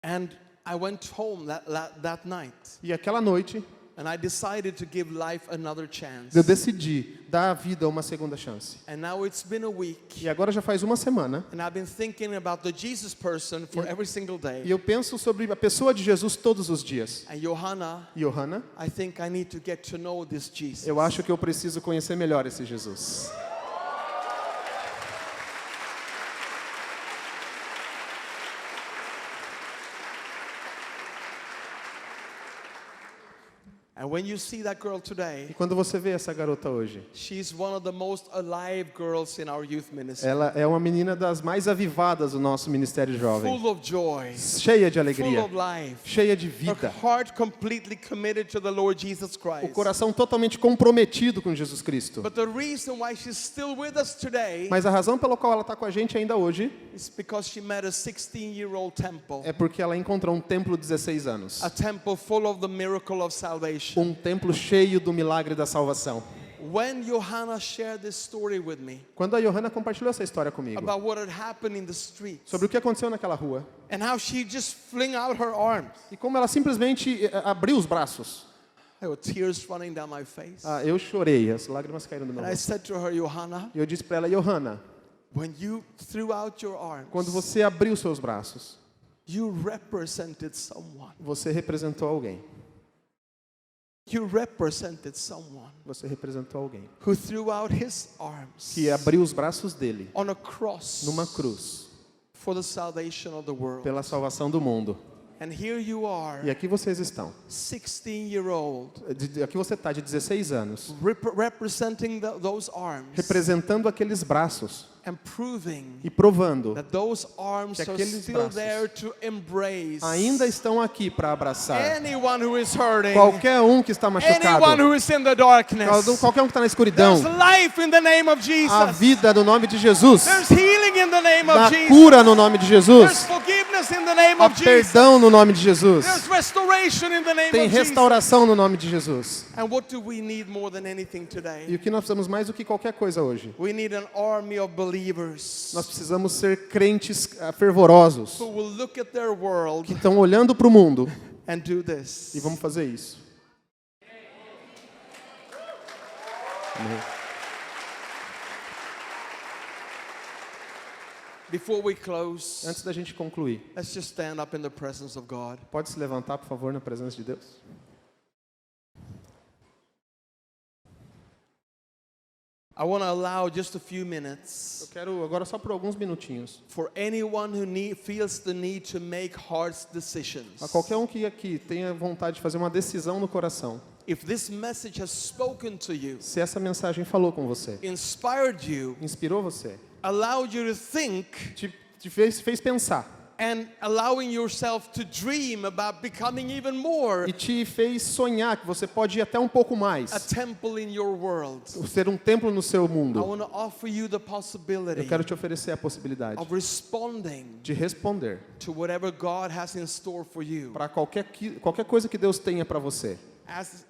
[SPEAKER 1] And I went home that night,
[SPEAKER 2] E aquela noite,
[SPEAKER 1] and I decided to give life another chance.
[SPEAKER 2] eu decidi dar à vida uma segunda chance.
[SPEAKER 1] And now it's been a week,
[SPEAKER 2] E agora já faz uma semana.
[SPEAKER 1] and I've been thinking about the Jesus person for every single
[SPEAKER 2] E
[SPEAKER 1] day.
[SPEAKER 2] eu penso sobre a pessoa de Jesus todos os dias.
[SPEAKER 1] And Johanna,
[SPEAKER 2] Johanna,
[SPEAKER 1] I think I need to get to know this Jesus.
[SPEAKER 2] eu acho que eu preciso conhecer melhor esse Jesus.
[SPEAKER 1] And when you see that girl
[SPEAKER 2] E
[SPEAKER 1] today,
[SPEAKER 2] quando você vê essa garota hoje,
[SPEAKER 1] she's one of the most alive girls in our youth ministry.
[SPEAKER 2] ela é uma menina das mais avivadas do nosso ministério jovem.
[SPEAKER 1] Full of joy,
[SPEAKER 2] Cheia de
[SPEAKER 1] full
[SPEAKER 2] alegria,
[SPEAKER 1] of life.
[SPEAKER 2] cheia de
[SPEAKER 1] Her
[SPEAKER 2] vida.
[SPEAKER 1] heart completely committed to the Lord Jesus
[SPEAKER 2] O
[SPEAKER 1] Christ.
[SPEAKER 2] coração totalmente comprometido com Jesus Cristo.
[SPEAKER 1] But the reason why she's still with us today
[SPEAKER 2] Mas a razão pela qual ela está com a gente ainda hoje
[SPEAKER 1] is because she met a 16-year-old temple.
[SPEAKER 2] é porque ela encontrou um templo de 16 anos.
[SPEAKER 1] A temple full of the miracle of salvation.
[SPEAKER 2] Um templo cheio do milagre da salvação.
[SPEAKER 1] When Johanna shared this story with me
[SPEAKER 2] Quando a Johanna compartilhou essa história comigo,
[SPEAKER 1] about what had happened in the streets,
[SPEAKER 2] sobre o que aconteceu naquela rua,
[SPEAKER 1] and how she just fling out her arms,
[SPEAKER 2] e como ela simplesmente abriu os braços,
[SPEAKER 1] there were tears running down my face.
[SPEAKER 2] eu chorei, as lágrimas caíram do meu
[SPEAKER 1] And I
[SPEAKER 2] rosto.
[SPEAKER 1] said to her, Johanna,
[SPEAKER 2] E eu disse para ela, Johanna,
[SPEAKER 1] when you threw out your arms,
[SPEAKER 2] quando você abriu seus braços,
[SPEAKER 1] you represented someone.
[SPEAKER 2] você representou alguém.
[SPEAKER 1] You represented someone
[SPEAKER 2] Você representou alguém
[SPEAKER 1] who threw out his arms
[SPEAKER 2] que abriu os braços dele
[SPEAKER 1] on a cross
[SPEAKER 2] numa cruz
[SPEAKER 1] for the salvation of the world.
[SPEAKER 2] pela salvação do mundo.
[SPEAKER 1] And here you are,
[SPEAKER 2] E aqui vocês estão.
[SPEAKER 1] 16-year-old,
[SPEAKER 2] Aqui você está de 16 anos,
[SPEAKER 1] representing those arms
[SPEAKER 2] representando aqueles braços
[SPEAKER 1] and proving
[SPEAKER 2] e provando
[SPEAKER 1] that those arms
[SPEAKER 2] que
[SPEAKER 1] are
[SPEAKER 2] aqueles
[SPEAKER 1] still
[SPEAKER 2] braços
[SPEAKER 1] there to embrace
[SPEAKER 2] ainda estão aqui para abraçar
[SPEAKER 1] anyone who is hurting,
[SPEAKER 2] qualquer um que está machucado,
[SPEAKER 1] anyone who is in the darkness.
[SPEAKER 2] qualquer um que está na escuridão.
[SPEAKER 1] There's life in the name of Jesus.
[SPEAKER 2] A vida no nome de Jesus,
[SPEAKER 1] There's healing in the name
[SPEAKER 2] na
[SPEAKER 1] of Jesus.
[SPEAKER 2] cura no nome de
[SPEAKER 1] There's
[SPEAKER 2] Jesus,
[SPEAKER 1] forgiveness in the name
[SPEAKER 2] há
[SPEAKER 1] of Jesus.
[SPEAKER 2] perdão no nome de Jesus,
[SPEAKER 1] There's restoration in the name
[SPEAKER 2] tem
[SPEAKER 1] of Jesus.
[SPEAKER 2] restauração no nome de Jesus.
[SPEAKER 1] And what do we need more than anything
[SPEAKER 2] E
[SPEAKER 1] today?
[SPEAKER 2] o que nós precisamos mais do que qualquer coisa hoje?
[SPEAKER 1] We need an army of believers
[SPEAKER 2] Nós precisamos ser crentes fervorosos,
[SPEAKER 1] who will look at their world
[SPEAKER 2] que estão olhando para o mundo
[SPEAKER 1] and do this.
[SPEAKER 2] E vamos fazer isso. Amém.
[SPEAKER 1] Before we close,
[SPEAKER 2] Antes da gente concluir,
[SPEAKER 1] let's just stand up in the presence of God.
[SPEAKER 2] pode se levantar, por favor, na presença de Deus?
[SPEAKER 1] I want to allow just a few
[SPEAKER 2] Eu
[SPEAKER 1] minutes
[SPEAKER 2] quero agora só por alguns minutinhos.
[SPEAKER 1] for anyone who feels the need to make hard decisions.
[SPEAKER 2] A qualquer um que aqui tenha vontade de fazer uma decisão no coração.
[SPEAKER 1] If this message has spoken to you,
[SPEAKER 2] Se essa mensagem falou com você,
[SPEAKER 1] inspired you,
[SPEAKER 2] inspirou você,
[SPEAKER 1] allowed you to think,
[SPEAKER 2] te fez pensar
[SPEAKER 1] and allowing yourself to dream about becoming even more
[SPEAKER 2] e te fez sonhar que você pode ir até um pouco mais,
[SPEAKER 1] a temple in your world,
[SPEAKER 2] ser um templo no seu
[SPEAKER 1] I
[SPEAKER 2] mundo,
[SPEAKER 1] want to offer you the possibility
[SPEAKER 2] eu quero te oferecer a possibilidade
[SPEAKER 1] of responding
[SPEAKER 2] de responder
[SPEAKER 1] to whatever God has in store for you.
[SPEAKER 2] para qualquer coisa que Deus tenha para você.
[SPEAKER 1] As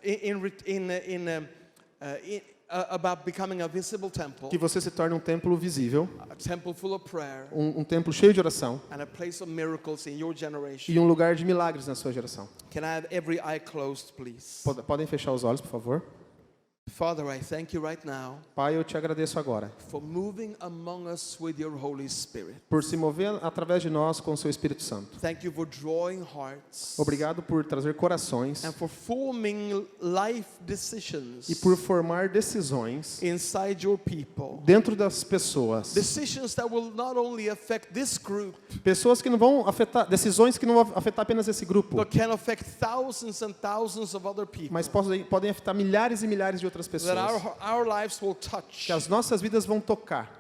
[SPEAKER 1] about becoming a visible temple,
[SPEAKER 2] Que você se torne um templo visível,
[SPEAKER 1] a temple full of prayer,
[SPEAKER 2] um templo cheio de oração
[SPEAKER 1] and a place of miracles in your generation.
[SPEAKER 2] e um lugar de milagres na sua geração.
[SPEAKER 1] Can I have every eye closed, please?
[SPEAKER 2] Podem fechar os olhos, por favor?
[SPEAKER 1] Father, I thank you right now
[SPEAKER 2] Pai, eu te agradeço agora
[SPEAKER 1] for moving among us with your Holy Spirit.
[SPEAKER 2] por se mover através de nós com o seu Espírito Santo.
[SPEAKER 1] Thank you for drawing hearts
[SPEAKER 2] Obrigado por trazer corações
[SPEAKER 1] and for forming life decisions
[SPEAKER 2] e por formar decisões
[SPEAKER 1] inside your people.
[SPEAKER 2] dentro das pessoas.
[SPEAKER 1] Decisions that will not only affect this group,
[SPEAKER 2] Pessoas que não vão afetar, decisões que não vão afetar apenas esse grupo,
[SPEAKER 1] but can affect thousands and thousands of other people.
[SPEAKER 2] mas podem afetar milhares e milhares de outras pessoas.
[SPEAKER 1] That our lives will touch.
[SPEAKER 2] Que as nossas vidas vão tocar.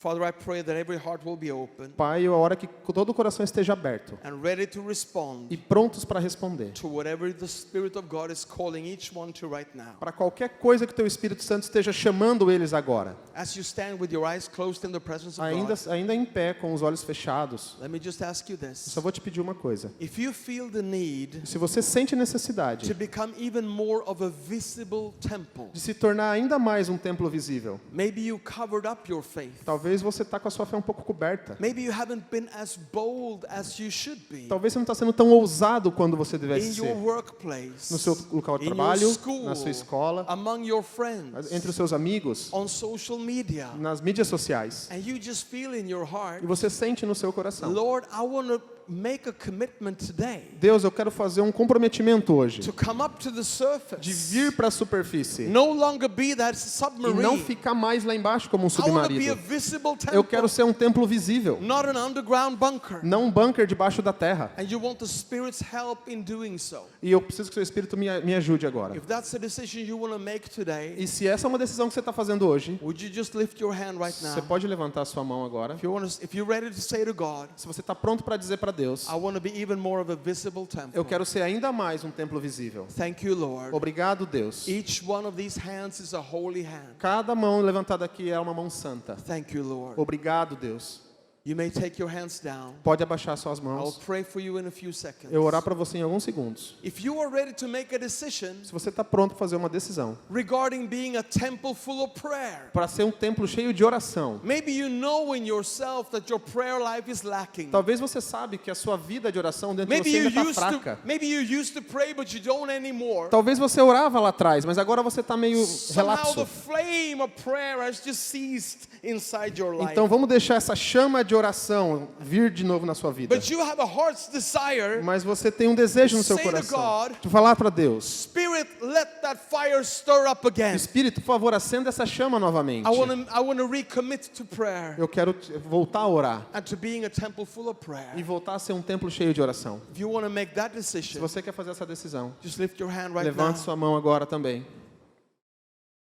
[SPEAKER 1] Father, I pray that every heart will be open
[SPEAKER 2] Pai, a hora que todo o coração esteja aberto
[SPEAKER 1] and ready to respond
[SPEAKER 2] e prontos para responder.
[SPEAKER 1] to whatever the Spirit of God is calling each one to right now.
[SPEAKER 2] Para qualquer coisa que o teu Espírito Santo esteja chamando eles agora.
[SPEAKER 1] As you stand with your eyes closed in the presence of
[SPEAKER 2] Ainda
[SPEAKER 1] God,
[SPEAKER 2] em pé, com os olhos fechados.
[SPEAKER 1] let me just ask you
[SPEAKER 2] Eu
[SPEAKER 1] this.
[SPEAKER 2] só vou te pedir uma coisa.
[SPEAKER 1] If you feel the need
[SPEAKER 2] Se você sente
[SPEAKER 1] to
[SPEAKER 2] necessidade
[SPEAKER 1] become even more of a visible temple,
[SPEAKER 2] de se tornar ainda mais um templo visível,
[SPEAKER 1] maybe you covered up your faith.
[SPEAKER 2] talvez você está com a sua fé um pouco coberta.
[SPEAKER 1] Maybe you haven't been as bold as you should be
[SPEAKER 2] Talvez você não está sendo tão ousado quando você
[SPEAKER 1] in
[SPEAKER 2] devesse
[SPEAKER 1] your
[SPEAKER 2] ser.
[SPEAKER 1] workplace,
[SPEAKER 2] No seu local de
[SPEAKER 1] in your
[SPEAKER 2] trabalho,
[SPEAKER 1] school,
[SPEAKER 2] na sua escola,
[SPEAKER 1] among your friends,
[SPEAKER 2] entre os seus amigos,
[SPEAKER 1] on social media,
[SPEAKER 2] nas mídias sociais.
[SPEAKER 1] and you just feel in your heart,
[SPEAKER 2] E você sente no seu coração.
[SPEAKER 1] Lord, I want to make a commitment today
[SPEAKER 2] Deus, eu quero fazer um comprometimento hoje
[SPEAKER 1] to come up to the
[SPEAKER 2] de
[SPEAKER 1] surface,
[SPEAKER 2] vir para a superfície
[SPEAKER 1] no longer be that
[SPEAKER 2] e
[SPEAKER 1] submarine.
[SPEAKER 2] não ficar mais lá embaixo como um
[SPEAKER 1] I want to be a
[SPEAKER 2] submarino.
[SPEAKER 1] visible
[SPEAKER 2] Eu quero
[SPEAKER 1] temple,
[SPEAKER 2] ser um templo visível,
[SPEAKER 1] not an underground bunker.
[SPEAKER 2] não um bunker debaixo da terra.
[SPEAKER 1] And you want the Spirit's help in doing so.
[SPEAKER 2] E eu preciso que o seu Espírito me ajude agora.
[SPEAKER 1] If that's a decision you want to make today,
[SPEAKER 2] E se essa é uma decisão que você está fazendo hoje,
[SPEAKER 1] would you just lift your hand right
[SPEAKER 2] você
[SPEAKER 1] now?
[SPEAKER 2] pode levantar a sua mão agora.
[SPEAKER 1] If you're ready to say to God,
[SPEAKER 2] Se você está pronto para dizer para Deus,
[SPEAKER 1] I want to be even more of a visible temple.
[SPEAKER 2] eu quero ser ainda mais um templo visível.
[SPEAKER 1] Thank you, Lord.
[SPEAKER 2] Obrigado, Deus.
[SPEAKER 1] Each one of these hands is a holy hand.
[SPEAKER 2] Cada mão levantada aqui é uma mão santa.
[SPEAKER 1] Thank you, Lord.
[SPEAKER 2] Obrigado, Deus.
[SPEAKER 1] You may take your hands down.
[SPEAKER 2] Pode abaixar suas
[SPEAKER 1] I'll
[SPEAKER 2] mãos.
[SPEAKER 1] pray for you in a few seconds.
[SPEAKER 2] Eu orar para você em alguns segundos.
[SPEAKER 1] If you are ready to make a decision
[SPEAKER 2] Se você está pronto para fazer uma decisão,
[SPEAKER 1] regarding being a temple full of prayer,
[SPEAKER 2] para ser um templo cheio de oração,
[SPEAKER 1] maybe you know in yourself that your prayer life is lacking.
[SPEAKER 2] talvez você sabe que a sua vida de oração dentro de
[SPEAKER 1] Maybe
[SPEAKER 2] você
[SPEAKER 1] you
[SPEAKER 2] ainda
[SPEAKER 1] used
[SPEAKER 2] está
[SPEAKER 1] to
[SPEAKER 2] fraca.
[SPEAKER 1] maybe you used to pray but you don't anymore.
[SPEAKER 2] Talvez você orava lá atrás, mas agora você está meio
[SPEAKER 1] Somehow the
[SPEAKER 2] relapso.
[SPEAKER 1] flame of prayer has just ceased inside your life.
[SPEAKER 2] Então vamos deixar essa chama de oração vir de novo na sua vida.
[SPEAKER 1] But you have a heart's desire.
[SPEAKER 2] Mas você tem um desejo no seu
[SPEAKER 1] Say to
[SPEAKER 2] coração
[SPEAKER 1] God,
[SPEAKER 2] de falar para Deus:
[SPEAKER 1] Spirit, let that fire stir up again.
[SPEAKER 2] Espírito, por favor, acenda essa chama novamente.
[SPEAKER 1] I want to recommit to prayer
[SPEAKER 2] Eu quero voltar a orar
[SPEAKER 1] and to being a temple full of prayer.
[SPEAKER 2] e voltar a ser um templo cheio de oração.
[SPEAKER 1] If you want to make that
[SPEAKER 2] Se
[SPEAKER 1] decision,
[SPEAKER 2] você quer fazer essa decisão,
[SPEAKER 1] just lift your hand right
[SPEAKER 2] levante
[SPEAKER 1] now.
[SPEAKER 2] sua mão agora também.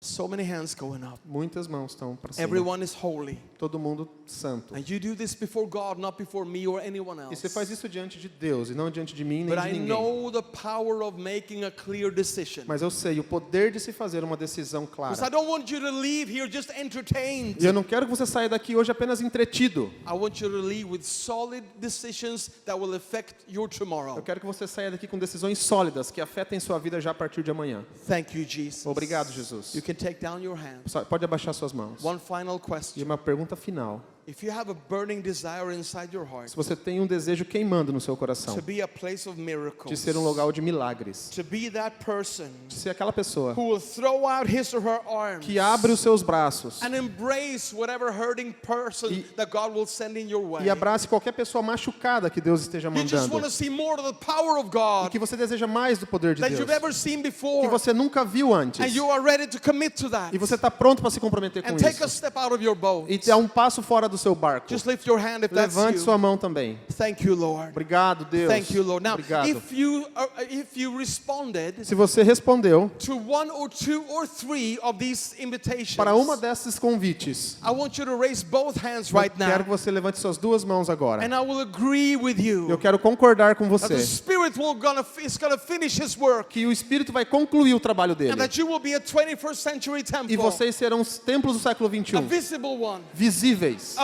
[SPEAKER 1] So many hands going up.
[SPEAKER 2] Muitas mãos estão para cima.
[SPEAKER 1] Everyone is holy.
[SPEAKER 2] Todo mundo santo.
[SPEAKER 1] And you do this before God, not before me or anyone
[SPEAKER 2] E você
[SPEAKER 1] else.
[SPEAKER 2] faz isso diante de Deus e não diante de mim nem
[SPEAKER 1] But
[SPEAKER 2] de
[SPEAKER 1] I
[SPEAKER 2] ninguém.
[SPEAKER 1] know the power of making a clear decision.
[SPEAKER 2] Mas eu sei o poder de se fazer uma decisão
[SPEAKER 1] Because I
[SPEAKER 2] clara.
[SPEAKER 1] don't want you to leave here just entertained.
[SPEAKER 2] E eu não quero que você saia daqui hoje apenas entretido.
[SPEAKER 1] I want you to leave with solid decisions that will affect your
[SPEAKER 2] Eu
[SPEAKER 1] tomorrow.
[SPEAKER 2] quero que você saia daqui com decisões sólidas que afetem sua vida já a partir de amanhã.
[SPEAKER 1] Thank you, Jesus.
[SPEAKER 2] Obrigado, Jesus.
[SPEAKER 1] You can take down your hand.
[SPEAKER 2] Pode abaixar suas mãos.
[SPEAKER 1] One final
[SPEAKER 2] E
[SPEAKER 1] question.
[SPEAKER 2] uma pergunta final.
[SPEAKER 1] If you have a burning desire inside your heart
[SPEAKER 2] Se você tem um desejo queimando no seu coração
[SPEAKER 1] to be a place of
[SPEAKER 2] de
[SPEAKER 1] miracles,
[SPEAKER 2] ser um lugar de milagres,
[SPEAKER 1] to be that person
[SPEAKER 2] de ser aquela pessoa
[SPEAKER 1] who will throw out his or her arms
[SPEAKER 2] que abre os seus braços
[SPEAKER 1] and embrace whatever hurting person that God will send in your way.
[SPEAKER 2] e abrace qualquer pessoa machucada que Deus esteja
[SPEAKER 1] You just want
[SPEAKER 2] mandando,
[SPEAKER 1] to see more of the power of
[SPEAKER 2] e
[SPEAKER 1] God
[SPEAKER 2] que você deseja mais do poder de
[SPEAKER 1] that
[SPEAKER 2] Deus,
[SPEAKER 1] you've ever seen
[SPEAKER 2] que
[SPEAKER 1] before,
[SPEAKER 2] você nunca viu antes,
[SPEAKER 1] and you are ready to commit to that
[SPEAKER 2] e você está pronto para se comprometer com
[SPEAKER 1] and take a
[SPEAKER 2] isso,
[SPEAKER 1] step out of your boat.
[SPEAKER 2] e dar um passo fora do seu barco.
[SPEAKER 1] Just lift your hand if that's
[SPEAKER 2] Levante
[SPEAKER 1] you.
[SPEAKER 2] sua mão também.
[SPEAKER 1] Thank you, Lord.
[SPEAKER 2] Obrigado, Deus.
[SPEAKER 1] Thank you, Lord. Now,
[SPEAKER 2] Obrigado.
[SPEAKER 1] if you responded
[SPEAKER 2] Se você respondeu
[SPEAKER 1] to one or two or three of these invitations,
[SPEAKER 2] para uma desses convites,
[SPEAKER 1] I want you to raise both hands
[SPEAKER 2] eu
[SPEAKER 1] right
[SPEAKER 2] quero
[SPEAKER 1] now,
[SPEAKER 2] que você levante suas duas mãos agora.
[SPEAKER 1] and I will agree with
[SPEAKER 2] Eu
[SPEAKER 1] you
[SPEAKER 2] quero concordar com
[SPEAKER 1] that the
[SPEAKER 2] você
[SPEAKER 1] Spirit is gonna finish His work,
[SPEAKER 2] que o Espírito vai concluir o trabalho dele.
[SPEAKER 1] and that you will be a 21st century
[SPEAKER 2] E
[SPEAKER 1] temple,
[SPEAKER 2] vocês serão os templos do século
[SPEAKER 1] a
[SPEAKER 2] 21,
[SPEAKER 1] visible one,
[SPEAKER 2] visíveis,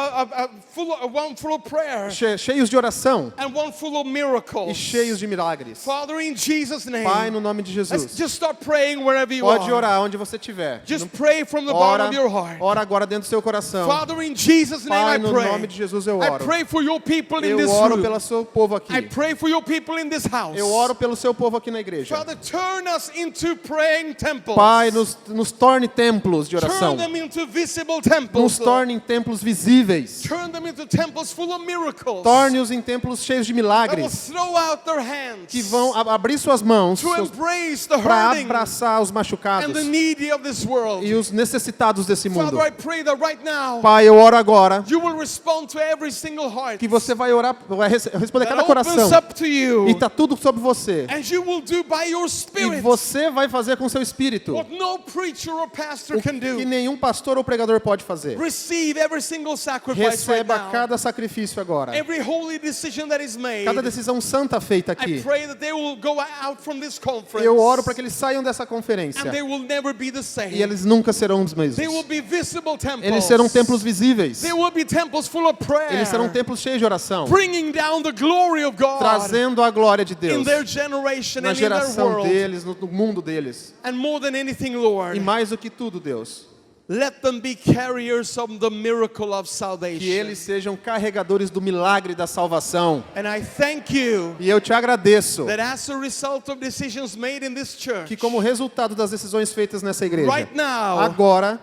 [SPEAKER 1] one full of prayer,
[SPEAKER 2] cheios de oração
[SPEAKER 1] and one full of
[SPEAKER 2] e
[SPEAKER 1] miracles.
[SPEAKER 2] cheios de milagres.
[SPEAKER 1] Father, in Jesus' name,
[SPEAKER 2] Pai, no nome de
[SPEAKER 1] let's
[SPEAKER 2] Jesus,
[SPEAKER 1] just start praying wherever you
[SPEAKER 2] pode
[SPEAKER 1] are.
[SPEAKER 2] orar onde você estiver.
[SPEAKER 1] Just pray from the bottom
[SPEAKER 2] Ora,
[SPEAKER 1] of your heart.
[SPEAKER 2] ora agora dentro do seu coração.
[SPEAKER 1] Father, in Jesus' name
[SPEAKER 2] Pai,
[SPEAKER 1] I
[SPEAKER 2] no
[SPEAKER 1] pray.
[SPEAKER 2] nome de Jesus eu
[SPEAKER 1] I
[SPEAKER 2] oro.
[SPEAKER 1] pray for your people in
[SPEAKER 2] Eu
[SPEAKER 1] this
[SPEAKER 2] oro
[SPEAKER 1] room.
[SPEAKER 2] pelo seu povo
[SPEAKER 1] I
[SPEAKER 2] aqui.
[SPEAKER 1] pray for your people in this house.
[SPEAKER 2] Eu oro pelo seu povo aqui na igreja.
[SPEAKER 1] Father, turn us into praying temples.
[SPEAKER 2] Pai, nos torne templos de oração.
[SPEAKER 1] Turn them into visible
[SPEAKER 2] Nos
[SPEAKER 1] temples. Lord.
[SPEAKER 2] torne em templos visíveis.
[SPEAKER 1] Turn them into temples full of miracles.
[SPEAKER 2] Torne-os em templos cheios de
[SPEAKER 1] That will
[SPEAKER 2] milagres.
[SPEAKER 1] throw out their hands
[SPEAKER 2] Que vão abrir suas mãos
[SPEAKER 1] to embrace the
[SPEAKER 2] para
[SPEAKER 1] hurting
[SPEAKER 2] abraçar os
[SPEAKER 1] and
[SPEAKER 2] machucados
[SPEAKER 1] the needy of this world.
[SPEAKER 2] e os necessitados desse mundo.
[SPEAKER 1] Father, I pray that right now
[SPEAKER 2] Pai, eu oro agora
[SPEAKER 1] you will respond to every single heart
[SPEAKER 2] que você vai orar, vai responder a
[SPEAKER 1] that
[SPEAKER 2] cada
[SPEAKER 1] opens
[SPEAKER 2] coração.
[SPEAKER 1] up to you,
[SPEAKER 2] E está tudo sobre você.
[SPEAKER 1] and you will do by your
[SPEAKER 2] E
[SPEAKER 1] Spirit
[SPEAKER 2] você vai fazer com seu espírito
[SPEAKER 1] what no preacher or pastor
[SPEAKER 2] o
[SPEAKER 1] can
[SPEAKER 2] que
[SPEAKER 1] do.
[SPEAKER 2] nenhum pastor ou pregador pode fazer.
[SPEAKER 1] Receive every single sacrifice right
[SPEAKER 2] Receba
[SPEAKER 1] now.
[SPEAKER 2] cada sacrifício agora.
[SPEAKER 1] Every holy decision that is made.
[SPEAKER 2] Cada decisão santa feita
[SPEAKER 1] I
[SPEAKER 2] aqui.
[SPEAKER 1] pray that they will go out from this conference.
[SPEAKER 2] Eu oro para que eles saiam dessa conferência.
[SPEAKER 1] And they will never be the same.
[SPEAKER 2] E eles nunca serão os
[SPEAKER 1] They will
[SPEAKER 2] mesmos.
[SPEAKER 1] be visible temples.
[SPEAKER 2] Eles serão templos visíveis.
[SPEAKER 1] They will be temples full of prayer.
[SPEAKER 2] Eles serão templos cheios de oração,
[SPEAKER 1] Bringing down the glory of God
[SPEAKER 2] trazendo a glória de
[SPEAKER 1] in
[SPEAKER 2] Deus
[SPEAKER 1] their generation
[SPEAKER 2] na
[SPEAKER 1] and in their
[SPEAKER 2] geração
[SPEAKER 1] world.
[SPEAKER 2] deles, no mundo deles.
[SPEAKER 1] And more than anything,
[SPEAKER 2] E
[SPEAKER 1] Lord,
[SPEAKER 2] mais do que tudo, Deus,
[SPEAKER 1] let them be carriers of the miracle of
[SPEAKER 2] que
[SPEAKER 1] salvation.
[SPEAKER 2] eles sejam carregadores do milagre da salvação.
[SPEAKER 1] And I thank you
[SPEAKER 2] E eu te agradeço
[SPEAKER 1] that as a result of decisions made in this church,
[SPEAKER 2] que, como resultado das decisões feitas nessa igreja,
[SPEAKER 1] right now,
[SPEAKER 2] agora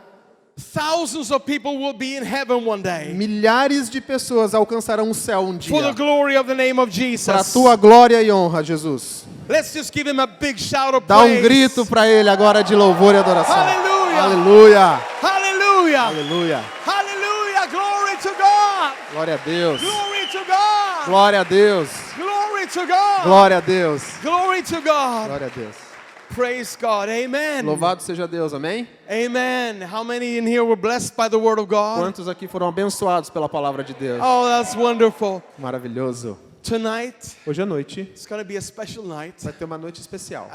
[SPEAKER 1] thousands of people will be in heaven one day
[SPEAKER 2] milhares de pessoas alcançarão o céu um
[SPEAKER 1] for the
[SPEAKER 2] dia.
[SPEAKER 1] glory of the name of
[SPEAKER 2] Para a
[SPEAKER 1] Jesus.
[SPEAKER 2] tua glória e honra, Jesus.
[SPEAKER 1] Let's just give him a big shout of
[SPEAKER 2] Dá
[SPEAKER 1] praise.
[SPEAKER 2] um grito para ele agora de louvor e adoração.
[SPEAKER 1] Aleluia!
[SPEAKER 2] Aleluia!
[SPEAKER 1] Hallelujah!
[SPEAKER 2] Aleluia!
[SPEAKER 1] Hallelujah! Glory to God!
[SPEAKER 2] Glória a Deus!
[SPEAKER 1] Glory to God!
[SPEAKER 2] Glória a Deus!
[SPEAKER 1] Glory to God!
[SPEAKER 2] Glória a Deus!
[SPEAKER 1] Glory to God!
[SPEAKER 2] Glória a Deus!
[SPEAKER 1] Praise God. Amen.
[SPEAKER 2] Louvado seja Deus, amém?
[SPEAKER 1] Amen. How many in here were blessed by the word of God?
[SPEAKER 2] Quantos aqui foram abençoados pela palavra de Deus?
[SPEAKER 1] Oh, that's wonderful.
[SPEAKER 2] Maravilhoso.
[SPEAKER 1] Tonight,
[SPEAKER 2] Hoje à noite
[SPEAKER 1] it's going to be a special night.
[SPEAKER 2] vai ter uma noite especial.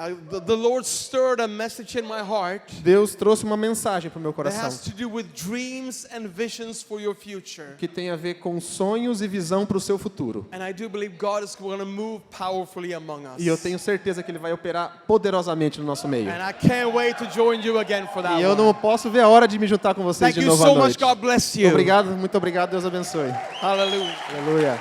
[SPEAKER 1] The Lord stirred a message in my heart
[SPEAKER 2] Deus trouxe uma mensagem para o meu
[SPEAKER 1] that
[SPEAKER 2] coração
[SPEAKER 1] has to do with dreams and visions for your future.
[SPEAKER 2] que tem a ver com sonhos e visão para o seu futuro.
[SPEAKER 1] And I do believe God is going to move powerfully among us.
[SPEAKER 2] E eu tenho certeza que Ele vai operar poderosamente no nosso meio.
[SPEAKER 1] And I can't wait to join you again for that
[SPEAKER 2] E eu
[SPEAKER 1] one.
[SPEAKER 2] não posso ver a hora de me juntar com vocês
[SPEAKER 1] Thank
[SPEAKER 2] de
[SPEAKER 1] you
[SPEAKER 2] novo à
[SPEAKER 1] so much.
[SPEAKER 2] noite.
[SPEAKER 1] God bless you.
[SPEAKER 2] Obrigado, muito obrigado. Deus abençoe.
[SPEAKER 1] Hallelujah.
[SPEAKER 2] Aleluia.